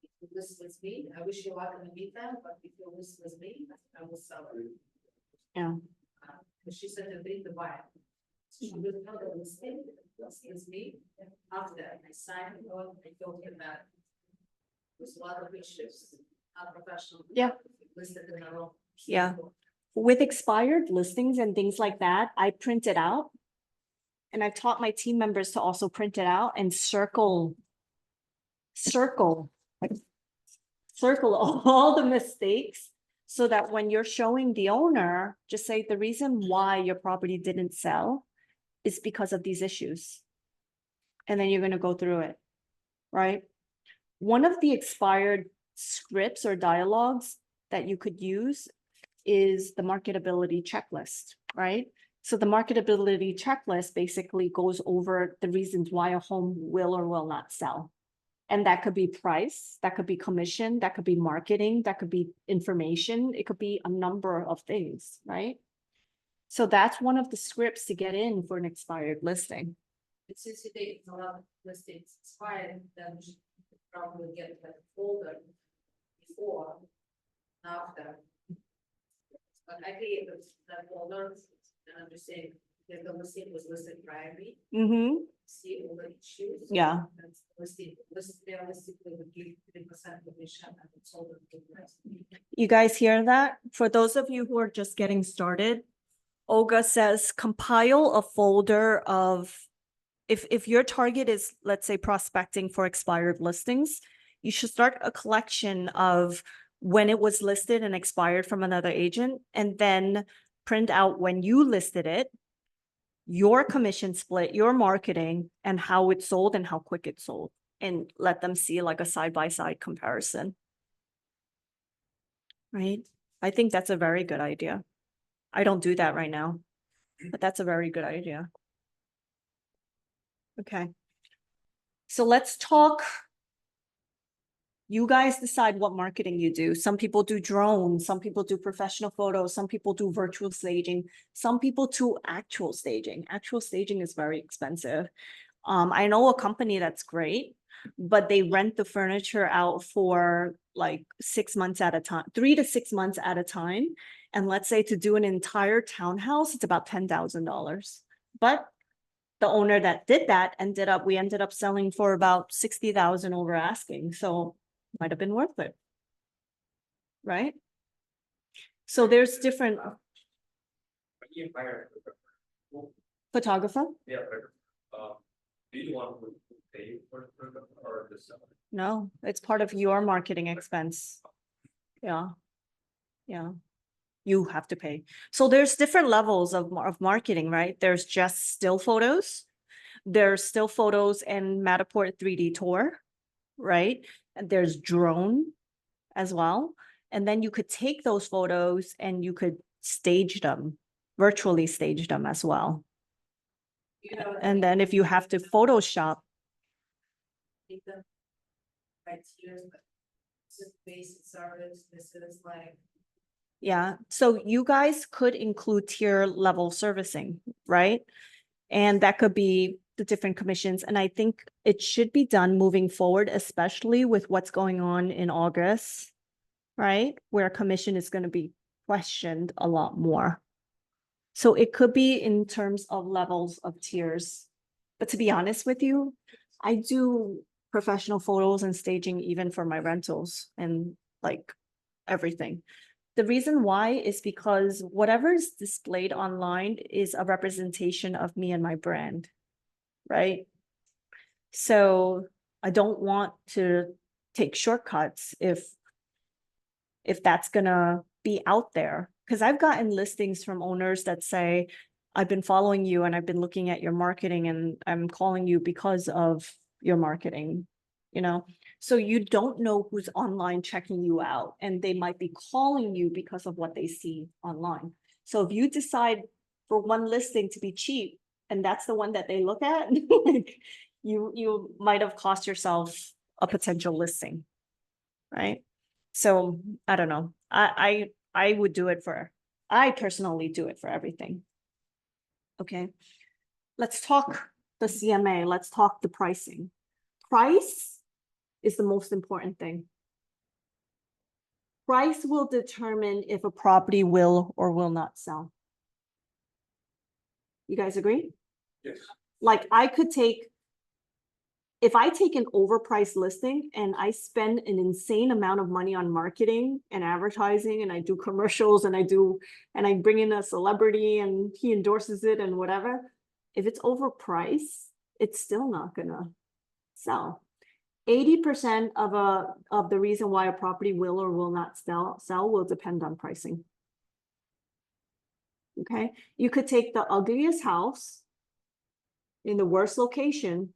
Speaker 6: If you list with me, I wish you luck in the meantime, but if you list with me, I will sell it.
Speaker 1: Yeah.
Speaker 6: But she said to bring the buyer. She doesn't know the listing, it's me, after that, I signed it on, I told her that. There's a lot of issues, unprofessional.
Speaker 1: Yeah.
Speaker 6: Listed in the wrong.
Speaker 1: Yeah. With expired listings and things like that, I print it out. And I've taught my team members to also print it out and circle all the mistakes so that when you're showing the owner, just say the reason why your property didn't sell is because of these issues. And then you're going to go through it, right? One of the expired scripts or dialogues that you could use is the marketability checklist, right? So the marketability checklist basically goes over the reasons why a home will or will not sell. And that could be price, that could be commission, that could be marketing, that could be information, it could be a number of things, right? So that's one of the scripts to get in for an expired listing.
Speaker 6: But since today it's a lot of listings expired, then we should probably get that folder before, and after. But I created that folder, and I'm just saying, if the listing was listed priorly,
Speaker 1: Mm-hmm.
Speaker 6: see all the issues.
Speaker 1: Yeah.
Speaker 6: And realistically would give 3% commission and it's sold at good price.
Speaker 1: You guys hear that? For those of you who are just getting started, Olga says compile a folder of, if your target is, let's say, prospecting for expired listings, you should start a collection of when it was listed and expired from another agent, and then print out when you listed it, your commission split, your marketing, and how it sold and how quick it sold, and let them see like a side-by-side comparison. Right? I think that's a very good idea. I don't do that right now, but that's a very good idea. Okay. So let's talk. You guys decide what marketing you do. Some people do drones, some people do professional photos, some people do virtual staging, some people do actual staging. Actual staging is very expensive. I know a company that's great, but they rent the furniture out for like 6 months at a time, 3 to 6 months at a time. And let's say to do an entire townhouse, it's about $10,000. But the owner that did that we ended up selling for about 60,000 over asking. So might have been worth it. Right? So there's different photographer.
Speaker 7: Yeah, but, do you want to pay for it or the seller?
Speaker 1: No, it's part of your marketing expense. Yeah. Yeah. You have to pay. So there's different levels of marketing, right? There's just still photos. There's still photos and Matterport 3D tour, right? And there's drone as well. And then you could take those photos and you could stage them, virtually stage them as well.
Speaker 6: You know,
Speaker 1: And then if you have to Photoshop,
Speaker 6: take them right here, but this is basic service, this is like.
Speaker 1: yeah. So you guys could include tier level servicing, right? And that could be the different commissions. And I think it should be done moving forward, especially with what's going on in August, right? Where commission is going to be questioned a lot more. So it could be in terms of levels of tiers. But to be honest with you, I do professional photos and staging even for my rentals and like everything. The reason why is because whatever is displayed online is a representation of me and my brand, right? So I don't want to take shortcuts if that's gonna be out there. Because I've gotten listings from owners that say, I've been following you and I've been looking at your marketing and I'm calling you because of your marketing, you know? So you don't know who's online checking you out, and they might be calling you because of what they see online. So if you decide for one listing to be cheap, and that's the one that they look at, like, you might have cost yourself a potential listing, right? So I don't know. I would do it I personally do it for everything. Okay, let's talk the CMA, let's talk the pricing. Price is the most important thing. Price will determine if a property will or will not sell. You guys agree?
Speaker 2: Yes.
Speaker 1: Like I could take, if I take an overpriced listing and I spend an insane amount of money on marketing and advertising and I do commercials and I bring in a celebrity and he endorses it and whatever, if it's overpriced, it's still not gonna sell. 80% of the reason why a property will or will not sell will depend on pricing. Okay, you could take the ugliest house in the worst location,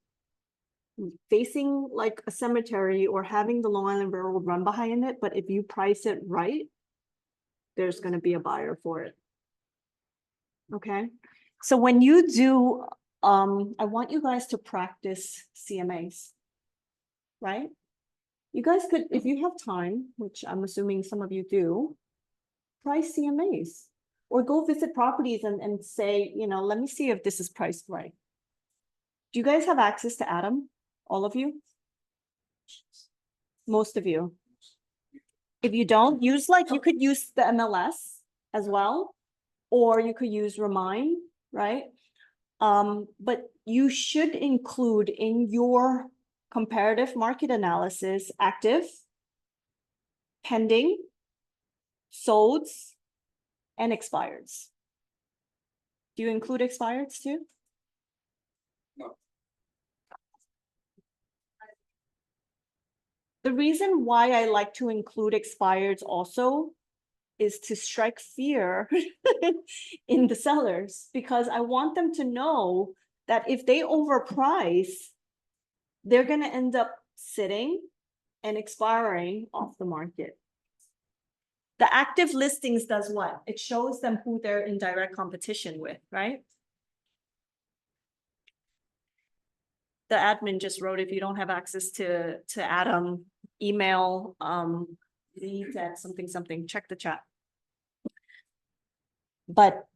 Speaker 1: facing like a cemetery or having the Long Island Railroad run behind it, but if you price it right, there's gonna be a buyer for it. Okay, so when you do, I want you guys to practice CMAs, right? You guys could, if you have time, which I'm assuming some of you do, price CMAs. Or go visit properties and say, you know, let me see if this is priced right. Do you guys have access to Adam? All of you? Most of you. If you don't, you could use the MLS as well, or you could use Remind, right? But you should include in your comparative market analysis, active, pending, solds, and expireds. Do you include expireds too?
Speaker 2: No.
Speaker 1: The reason why I like to include expireds also is to strike fear in the sellers, because I want them to know that if they overprice, they're gonna end up sitting and expiring off the market. The active listings does what? It shows them who they're in direct competition with, right? The admin just wrote, if you don't have access to Adam, email leads at something, check the chat. But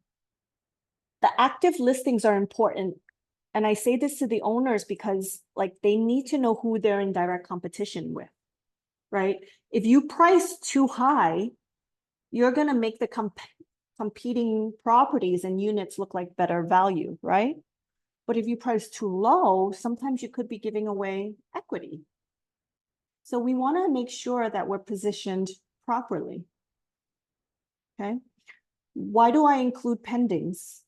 Speaker 1: the active listings are important. And I say this to the owners because like they need to know who they're in direct competition with, right? If you price too high, you're gonna make the competing properties and units look like better value, right? But if you price too low, sometimes you could be giving away equity. So we wanna make sure that we're positioned properly. Okay, why do I include pendings?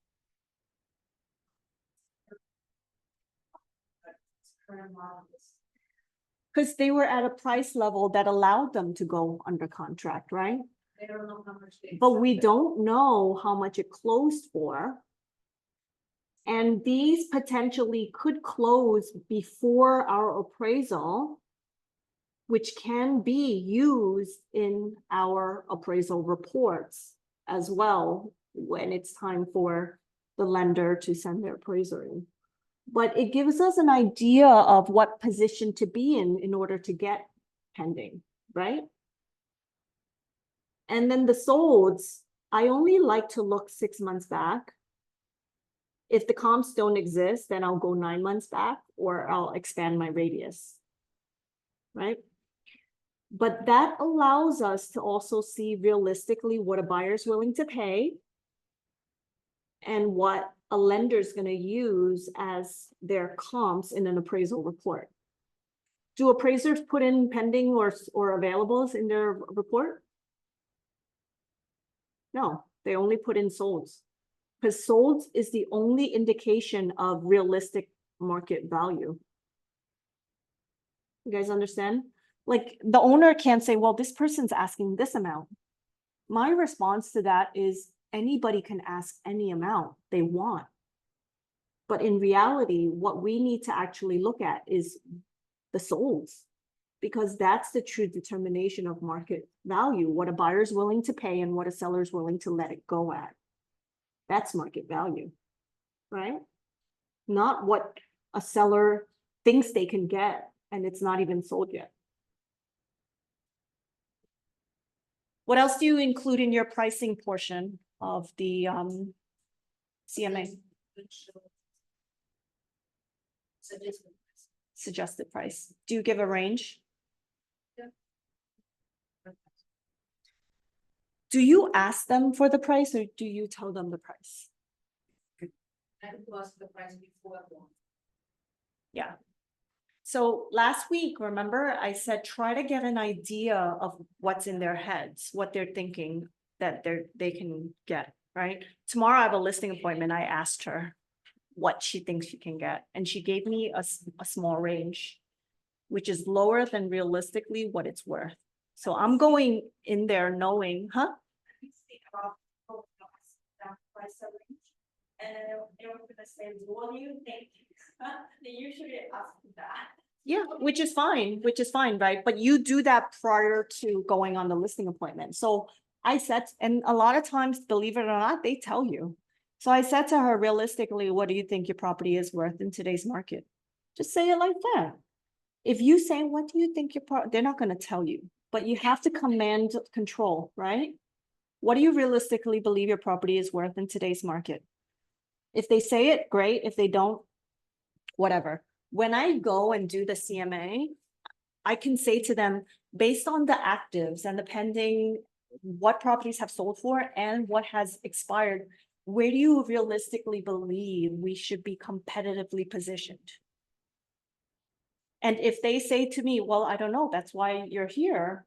Speaker 1: Because they were at a price level that allowed them to go under contract, right?
Speaker 6: They don't know how much they.
Speaker 1: But we don't know how much it closed for. And these potentially could close before our appraisal, which can be used in our appraisal reports as well when it's time for the lender to send their appraiser in. But it gives us an idea of what position to be in order to get pending, right? And then the solds, I only like to look 6 months back. If the comps don't exist, then I'll go 9 months back or I'll expand my radius, right? But that allows us to also see realistically what a buyer's willing to pay and what a lender's going to use as their comps in an appraisal report. Do appraisers put in pending or availables in their report? No, they only put in solds, because solds is the only indication of realistic market value. You guys understand? Like the owner can't say, well, this person's asking this amount. My response to that is anybody can ask any amount they want. But in reality, what we need to actually look at is the solds, because that's the true determination of market value, what a buyer's willing to pay and what a seller's willing to let it go at. That's market value, right? Not what a seller thinks they can get and it's not even sold yet. What else do you include in your pricing portion of the CMA?
Speaker 6: Which show suggested price.
Speaker 1: Suggested price. Do you give a range? Do you ask them for the price or do you tell them the price?
Speaker 6: And it was the price before one.
Speaker 1: Yeah. So last week, remember, I said, try to get an idea of what's in their heads, what they're thinking that they can get, right? Tomorrow I have a listing appointment. I asked her what she thinks she can get, and she gave me a small range, which is lower than realistically what it's worth. So I'm going in there knowing, huh?
Speaker 5: Speak about both of us, that price range. And then they were gonna say, what do you think? They usually ask that.
Speaker 1: Yeah, which is fine, right? But you do that prior to going on the listing appointment. So I said, and a lot of times, believe it or not, they tell you. So I said to her, realistically, what do you think your property is worth in today's market? Just say it like that. If you say, what do you think they're not gonna tell you, but you have to command control, right? What do you realistically believe your property is worth in today's market? If they say it, great. If they don't, whatever. When I go and do the CMA, I can say to them, based on the actives and the pending, what properties have sold for and what has expired, where do you realistically believe we should be competitively positioned? And if they say to me, well, I don't know, that's why you're here,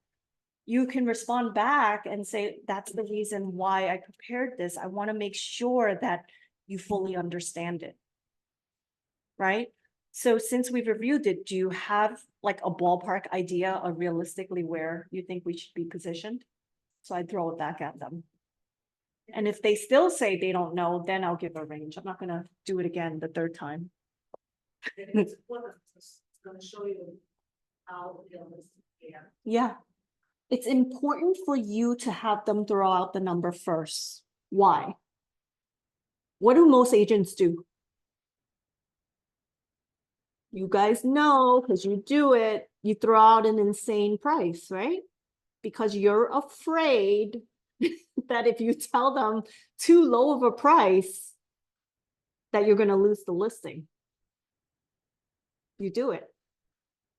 Speaker 1: you can respond back and say, that's the reason why I prepared this. I want to make sure that you fully understand it. Right? So since we've reviewed it, do you have like a ballpark idea of realistically where you think we should be positioned? So I throw it back at them. And if they still say they don't know, then I'll give a range. I'm not gonna do it again the third time.
Speaker 6: It's important, it's gonna show you how realistic they are.
Speaker 1: Yeah. It's important for you to have them throw out the number first. Why? What do most agents do? You guys know, because you do it, you throw out an insane price, right? Because you're afraid that if you tell them too low of a price, that you're going to lose the listing. You do it.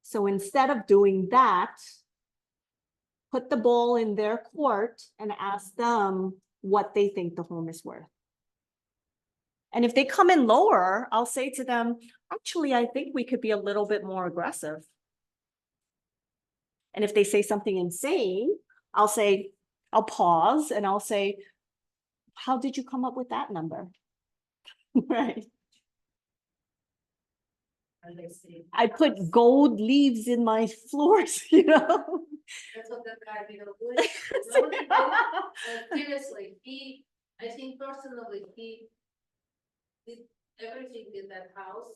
Speaker 1: So instead of doing that, put the ball in their court and ask them what they think the home is worth. And if they come in lower, I'll say to them, actually, I think we could be a little bit more aggressive. And if they say something insane, I'll pause and I'll say, how did you come up with that number? Right.
Speaker 6: And they say,
Speaker 1: I put gold leaves in my floors, you know?
Speaker 6: that's what that guy did. No, he did. Seriously, I think personally, he did everything in that house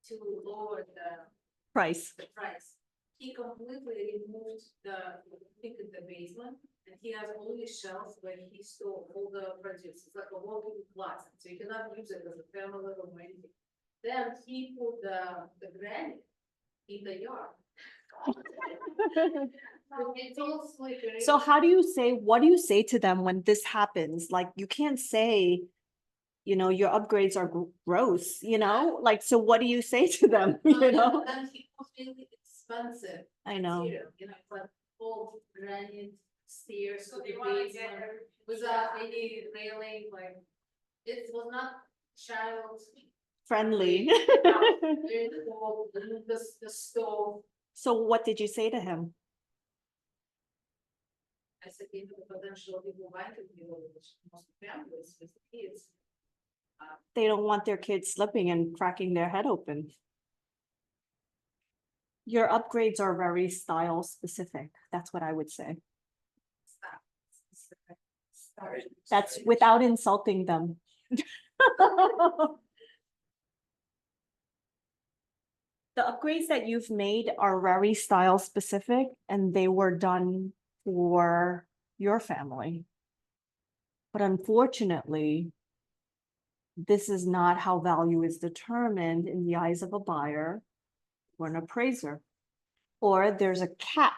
Speaker 6: to lower
Speaker 1: Price.
Speaker 6: the price. He completely removed thing in the basement, and he has only shelves where he stole all the produce. It's like a walk-in closet, so you cannot use it as a family room or anything. Then he put the granite in the yard. It's all slippery.
Speaker 1: So what do you say to them when this happens? Like, you can't say, you know, your upgrades are gross, you know? Like, so what do you say to them, you know?
Speaker 6: Then he was really expensive.
Speaker 1: I know.
Speaker 6: Material, you know, like old granite stairs to the basement without any railing, like it was not child.
Speaker 1: Friendly.
Speaker 6: Very cold, the stove.
Speaker 1: So what did you say to him?
Speaker 6: I said, you know, the potential people might be most families with the kids.
Speaker 1: They don't want their kids slipping and cracking their head open. Your upgrades are very style specific. That's what I would say. That's without insulting them. The upgrades that you've made are very style specific and they were done for your family. But unfortunately, this is not how value is determined in the eyes of a buyer or an appraiser. Or there's a cap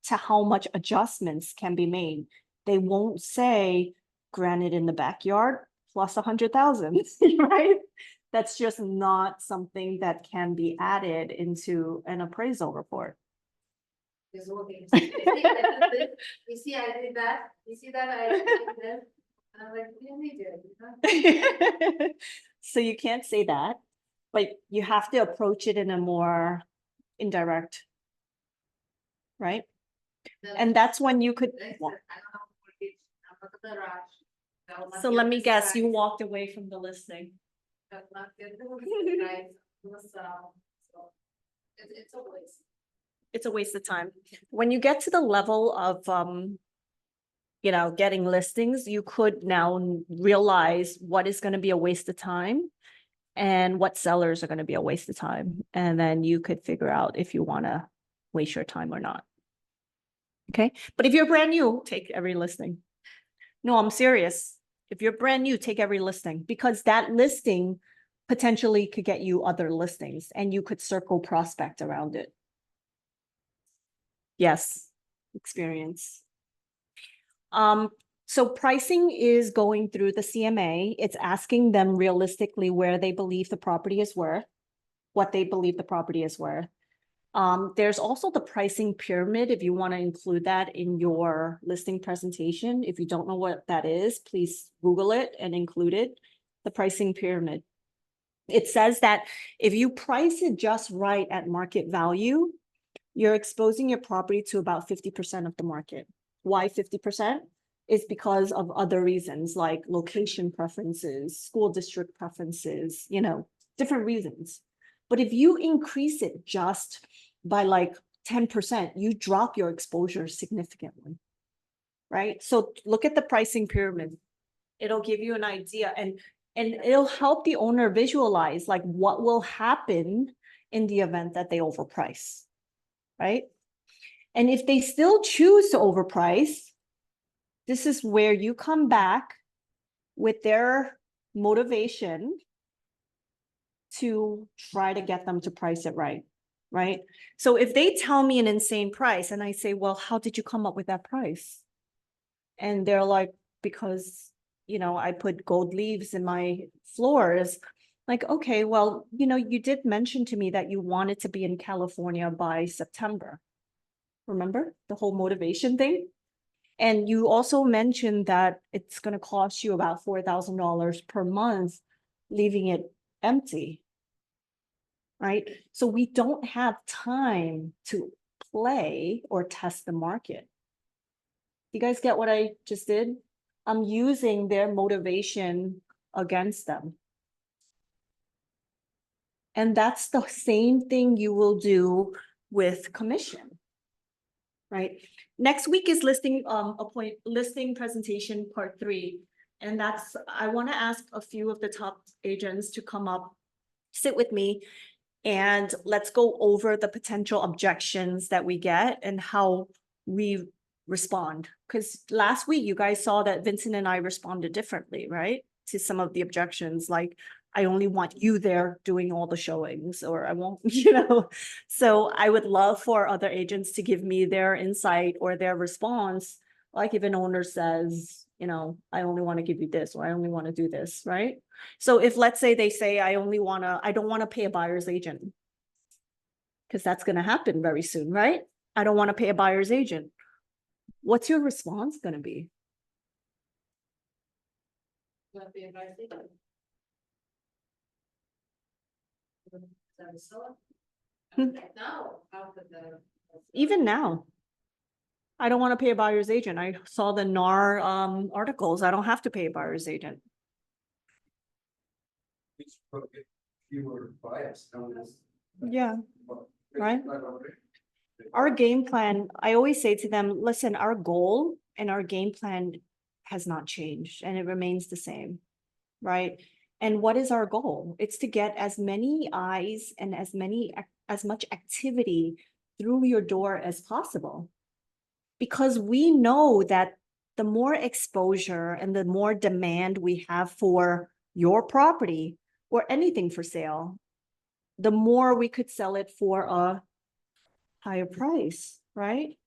Speaker 1: to how much adjustments can be made. They won't say granite in the backyard, plus 100,000, right? That's just not something that can be added into an appraisal report.
Speaker 6: Is working. You see, I did this, you see, I did that, you see that, I did this. And I'm like, yeah, we did, you know?
Speaker 1: So you can't say that, but you have to approach it in a more indirect, right? And that's when you could.
Speaker 6: Like I said, I don't have a mortgage, I'm not in a rush. I will not
Speaker 1: So
Speaker 6: get
Speaker 1: let me
Speaker 6: this
Speaker 1: guess,
Speaker 6: back.
Speaker 1: you walked away from the listing.
Speaker 6: I will not get this right, so it's a waste.
Speaker 1: It's a waste of time. When you get to the level of, getting listings, you could now realize what is gonna be a waste of time and what sellers are gonna be a waste of time. And then you could figure out if you wanna waste your time or not. Okay, but if you're brand new, take every listing. No, I'm serious. If you're brand new, take every listing because that listing potentially could get you other listings and you could circle prospect around it. Yes, experience. So pricing is going through the CMA. It's asking them realistically where they believe the property is worth, what they believe the property is worth. There's also the pricing pyramid, if you want to include that in your listing presentation. If you don't know what that is, please Google it and include it, the pricing pyramid. It says that if you price it just right at market value, you're exposing your property to about 50% of the market. Why 50%? Is because of other reasons like location preferences, school district preferences, different reasons. But if you increase it just by like 10%, you drop your exposure significantly, right? So look at the pricing pyramid. It'll give you an idea and it'll help the owner visualize like what will happen in the event that they overprice, right? And if they still choose to overprice, this is where you come back with their motivation to try to get them to price it right, right? So if they tell me an insane price and I say, well, how did you come up with that price? And they're like, because, I put gold leaves in my floors. Like, okay, well, you did mention to me that you wanted to be in California by September. Remember the whole motivation thing? And you also mentioned that it's going to cost you about $4,000 per month, leaving it empty. Right? So we don't have time to play or test the market. You guys get what I just did? I'm using their motivation against them. And that's the same thing you will do with commission. Right? Next week is listing presentation part 3. And I want to ask a few of the top agents to come up, sit with me, and let's go over the potential objections that we get and how we respond. Because last week you guys saw that Vincent and I responded differently, right? To some of the objections, like, I only want you there doing all the showings, or I won't, So I would love for other agents to give me their insight or their response. Like if an owner says, I only want to give you this, or I only want to do this, right? So if let's say they say, I don't want to pay a buyer's agent. Because that's going to happen very soon, right? I don't want to pay a buyer's agent. What's your response going to be?
Speaker 6: Gonna be a nice thing. Now, after the.
Speaker 1: Even now. I don't want to pay a buyer's agent. I saw the NAR articles. I don't have to pay a buyer's agent.
Speaker 7: It's probably fewer buyers nowadays.
Speaker 1: Yeah. Right. Our game plan, I always say to them, listen, our goal and our game plan has not changed and it remains the same, right? And what is our goal? It's to get as many eyes and as much activity through your door as possible. Because we know that the more exposure and the more demand we have for your property or anything for sale, the more we could sell it for a higher price, right?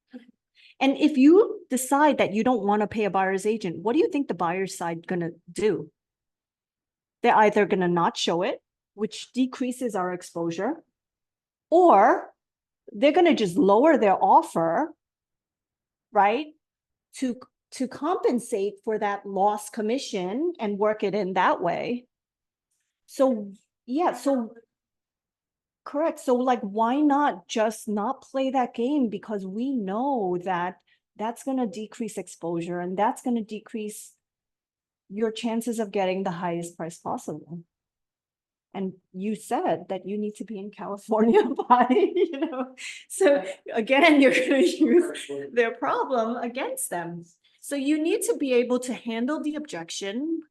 Speaker 1: And if you decide that you don't want to pay a buyer's agent, what do you think the buyer's side gonna do? they're either gonna not show it, which decreases our exposure, or they're gonna just lower their offer, right? To compensate for that lost commission and work it in that way. So, yeah, so correct. So like, why not just not play that game? Because we know that that's gonna decrease exposure and that's gonna decrease your chances of getting the highest price possible. And you said that you need to be in California by, so again, you're gonna use their problem against them. So you need to be able to handle the objection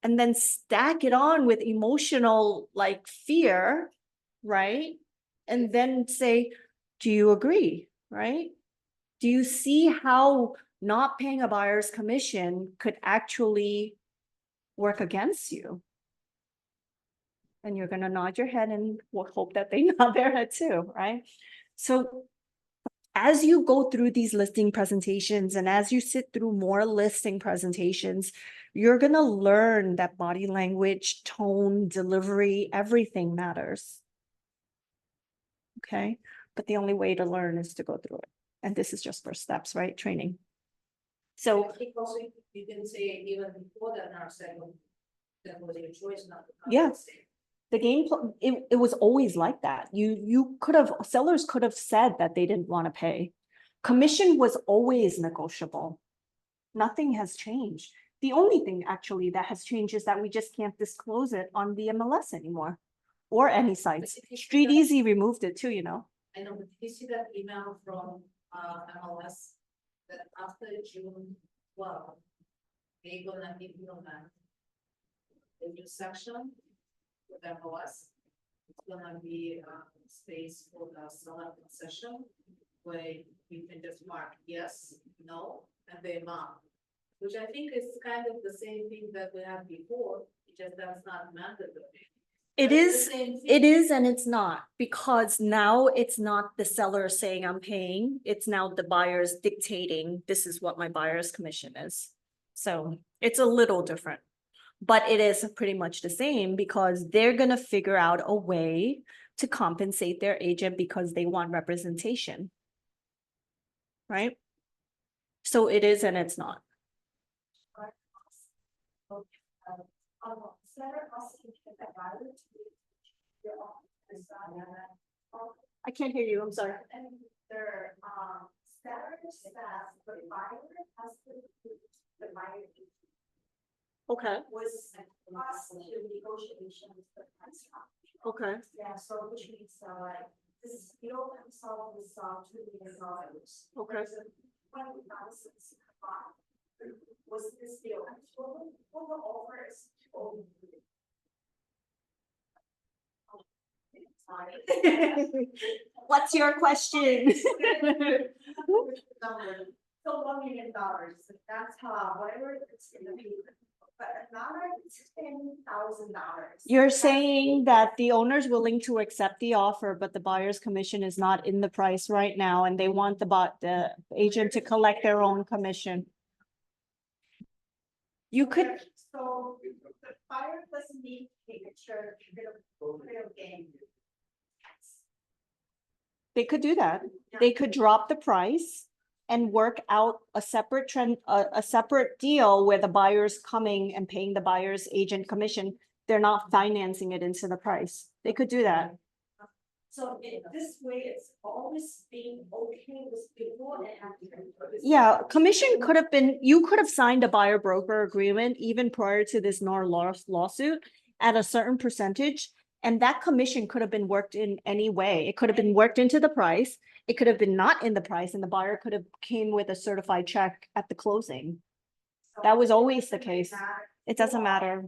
Speaker 1: and then stack it on with emotional like fear, right? And then say, do you agree, right? Do you see how not paying a buyer's commission could actually work against you? And you're gonna nod your head and we'll hope that they nod their head too, right? So as you go through these listing presentations and as you sit through more listing presentations, you're gonna learn that body language, tone, delivery, everything matters. Okay, but the only way to learn is to go through it. And this is just first steps, right? Training. So
Speaker 6: I think also you can say even before that, nurse said, that was your choice not to.
Speaker 1: Yeah. the game, it was always like that. You could have, sellers could have said that they didn't want to pay. Commission was always negotiable. Nothing has changed. The only thing actually that has changed is that we just can't disclose it on the MLS anymore or any sites. Street Easy removed it too,
Speaker 6: I know, but did you see that email from MLS that after June 12, they're gonna implement a new section with MLS. It's gonna be space for the seller concession where you can just mark yes, no, and the amount. Which I think is kind of the same thing that we had before, it's just that's not mandatory.
Speaker 1: It
Speaker 6: But it's
Speaker 1: is,
Speaker 6: the same thing.
Speaker 1: it is and it's not, because now it's not the seller saying I'm paying, it's now the buyers dictating, this is what my buyer's commission is. So it's a little different, but it is pretty much the same because they're gonna figure out a way to compensate their agent because they want representation. Right? So it is and it's not. I can't hear you, I'm sorry.
Speaker 5: Their seller staff, the buyer has to, the buyer
Speaker 1: Okay,
Speaker 5: was us to negotiations with price drop.
Speaker 1: okay.
Speaker 5: Yeah, so which means like this, you don't have to solve this $2 million.
Speaker 1: Okay.
Speaker 5: 20,000 was this deal actual? Well, the offer is
Speaker 1: What's your question?
Speaker 5: So $1 million, that's how, whatever it's gonna be. But another $10,000.
Speaker 1: You're saying that the owner's willing to accept the offer, but the buyer's commission is not in the price right now, and they want the agent to collect their own commission. You could,
Speaker 5: So the buyer doesn't need to take a church, game.
Speaker 1: they could do that. They could drop the price and work out a separate trend, a separate deal where the buyer's coming and paying the buyer's agent commission. They're not financing it into the price. They could do that.
Speaker 5: So in this way, it's always being okay with before and after.
Speaker 1: Yeah, commission could have been, you could have signed a buyer broker agreement even prior to this NAR lawsuit at a certain percentage. And that commission could have been worked in any way. It could have been worked into the price. It could have been not in the price and the buyer could have came with a certified check at the closing. That was always the case. It doesn't matter.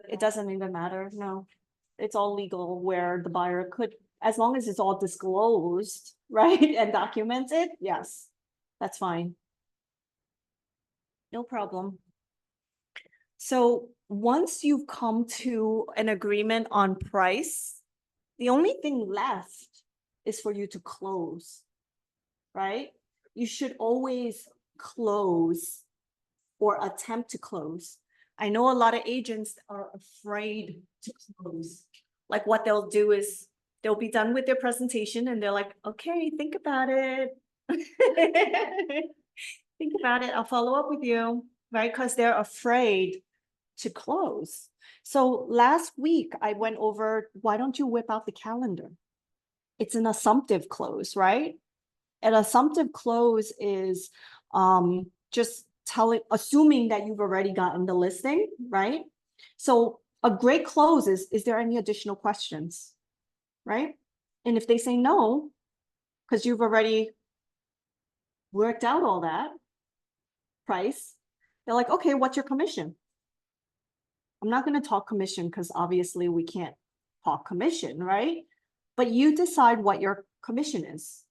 Speaker 1: It doesn't even matter, no. It's all legal where the buyer could, as long as it's all disclosed, right, and documented, yes, that's fine. No problem. So once you've come to an agreement on price, the only thing left is for you to close, right? You should always close or attempt to close. I know a lot of agents are afraid to close. Like what they'll do is they'll be done with their presentation and they're like, okay, think about it. Think about it. I'll follow up with you, right? Because they're afraid to close. So last week I went over, why don't you whip out the calendar? It's an assumptive close, right? An assumptive close is just assuming that you've already gotten the listing, right? So a great close is there any additional questions? Right? And if they say no, because you've already worked out all that price, they're like, okay, what's your commission? I'm not going to talk commission because obviously we can't talk commission, right? But you decide what your commission is.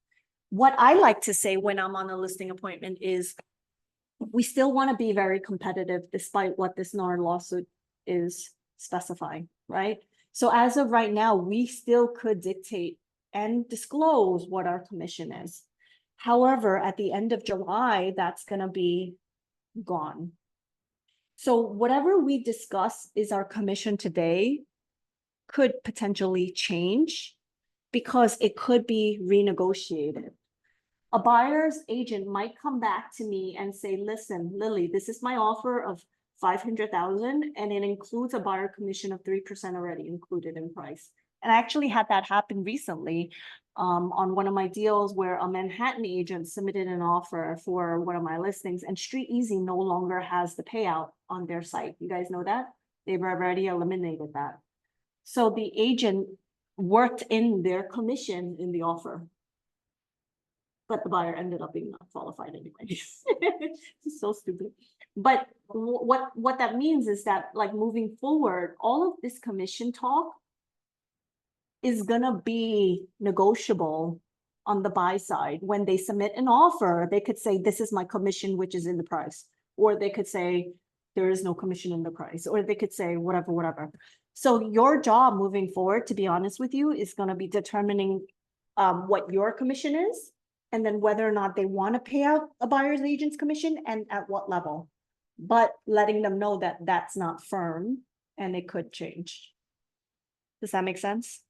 Speaker 1: What I like to say when I'm on a listing appointment is we still want to be very competitive despite what this NAR lawsuit is specifying, right? So as of right now, we still could dictate and disclose what our commission is. However, at the end of July, that's going to be gone. So whatever we discuss is our commission today could potentially change because it could be renegotiated. A buyer's agent might come back to me and say, listen, Lily, this is my offer of 500,000 and it includes a buyer commission of 3% already included in price. And I actually had that happen recently on one of my deals where a Manhattan agent submitted an offer for one of my listings and Street Easy no longer has the payout on their site. You guys know that? They've already eliminated that. So the agent worked in their commission in the offer. But the buyer ended up being not qualified anyway. It's so stupid. But what that means is that like moving forward, all of this commission talk is gonna be negotiable on the buy side. When they submit an offer, they could say, this is my commission, which is in the price. Or they could say, there is no commission in the price. Or they could say, whatever, whatever. So your job moving forward, to be honest with you, is gonna be determining what your commission is, and then whether or not they want to pay out a buyer's agent's commission and at what level. But letting them know that that's not firm and it could change. Does that make sense?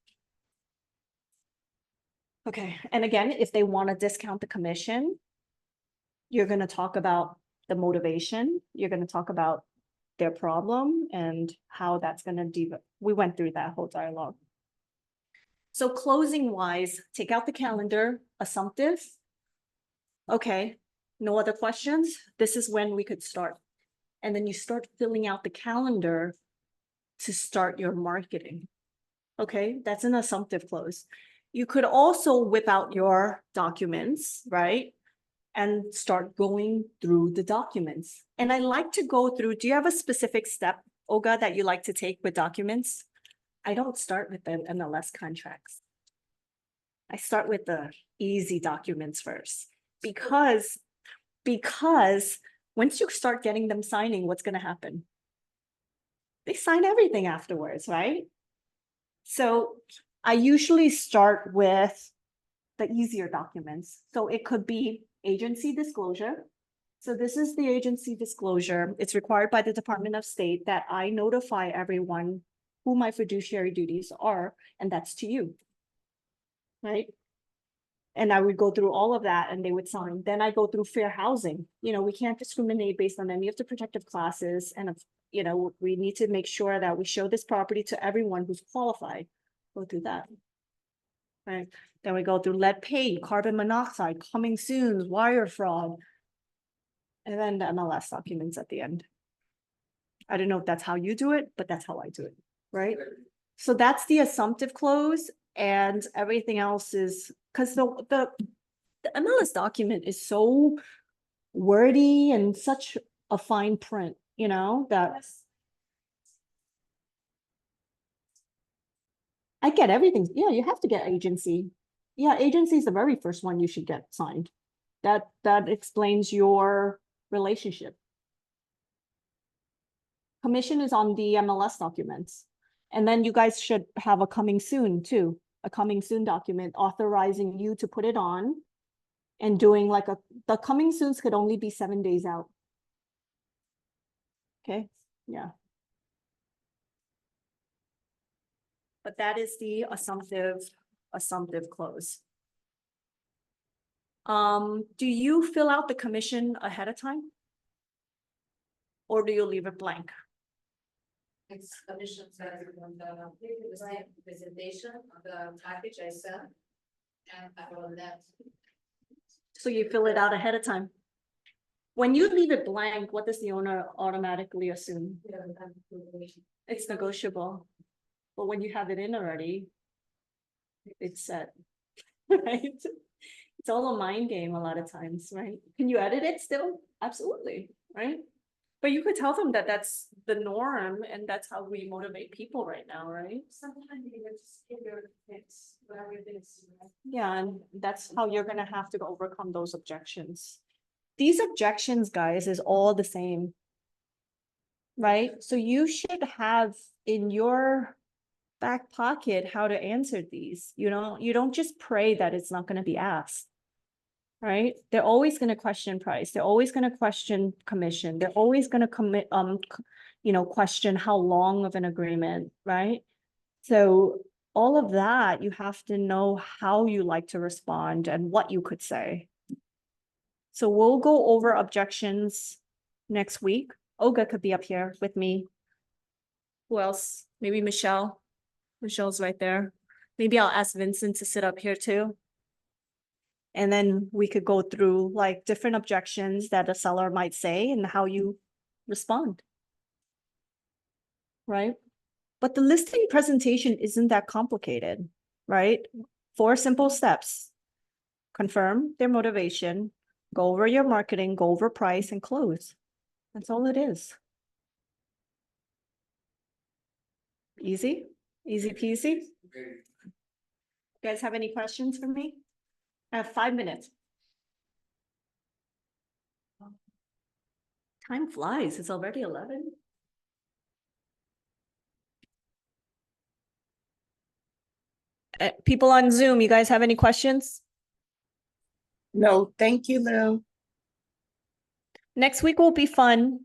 Speaker 1: Okay, and again, if they want to discount the commission, you're going to talk about the motivation, you're going to talk about their problem and how that's going to we went through that whole dialogue. So closing wise, take out the calendar, assumptive. Okay, no other questions? This is when we could start. And then you start filling out the calendar to start your marketing. Okay, that's an assumptive close. You could also whip out your documents, right? And start going through the documents. And I like to go through, do you have a specific step, Olga, that you like to take with documents? I don't start with the MLS contracts. I start with the easy documents first because once you start getting them signing, what's going to happen? They sign everything afterwards, right? So I usually start with the easier documents. So it could be agency disclosure. So this is the agency disclosure. It's required by the Department of State that I notify everyone who my fiduciary duties are, and that's to you, right? And I would go through all of that and they would sign. Then I go through fair housing. You know, we can't discriminate based on any of the protective classes. And, you know, we need to make sure that we show this property to everyone who's qualified. Go through that. Right. Then we go through lead paint, carbon monoxide, coming soon, wire fraud. And then the MLS documents at the end. I don't know if that's how you do it, but that's how I do it. Right. So that's the assumptive close, and everything else is because the MLS document is so wordy and such a fine print, you know, that I get everything. Yeah, you have to get agency. Yeah, agency is the very first one you should get signed. That explains your relationship. Commission is on the MLS documents. And then you guys should have a coming soon too, a coming soon document authorizing you to put it on and doing like the coming soons could only be 7 days out. Okay, Yeah. But that is the assumptive close. Do you fill out the commission ahead of time? Or do you leave it blank?
Speaker 6: It's commissions that on the same presentation of the package I sent. And I will let.
Speaker 1: So you fill it out ahead of time? When you leave it blank, what does the owner automatically assume? It's negotiable. But when you have it in already, it's set, right? It's all a mind game a lot of times, right? Can you edit it still? Absolutely, right? But you could tell them that that's the norm and that's how we motivate people right now, right?
Speaker 6: Sometimes you just give your fix, whatever it is.
Speaker 1: Yeah, and that's how you're gonna have to overcome those objections. These objections, guys, is all the same. Right? So you should have in your back pocket how to answer these. You know, you don't just pray that it's not gonna be asked. Right? They're always gonna question price. They're always gonna question commission. They're always gonna commit, question how long of an agreement, right? So all of that, you have to know how you like to respond and what you could say. So we'll go over objections next week. Olga could be up here with me. Who else? Maybe Michelle. Michelle's right there. Maybe I'll ask Vincent to sit up here too. And then we could go through like different objections that a seller might say and how you respond. Right? But the listing presentation isn't that complicated, right? 4 simple steps. Confirm their motivation, go over your marketing, go over price and close. That's all it is. Easy, easy peasy. You guys have any questions for me? I have 5 minutes. Time flies, it's already 11. People on Zoom, you guys have any questions?
Speaker 4: No, thank you, Lil.
Speaker 1: Next week will be fun.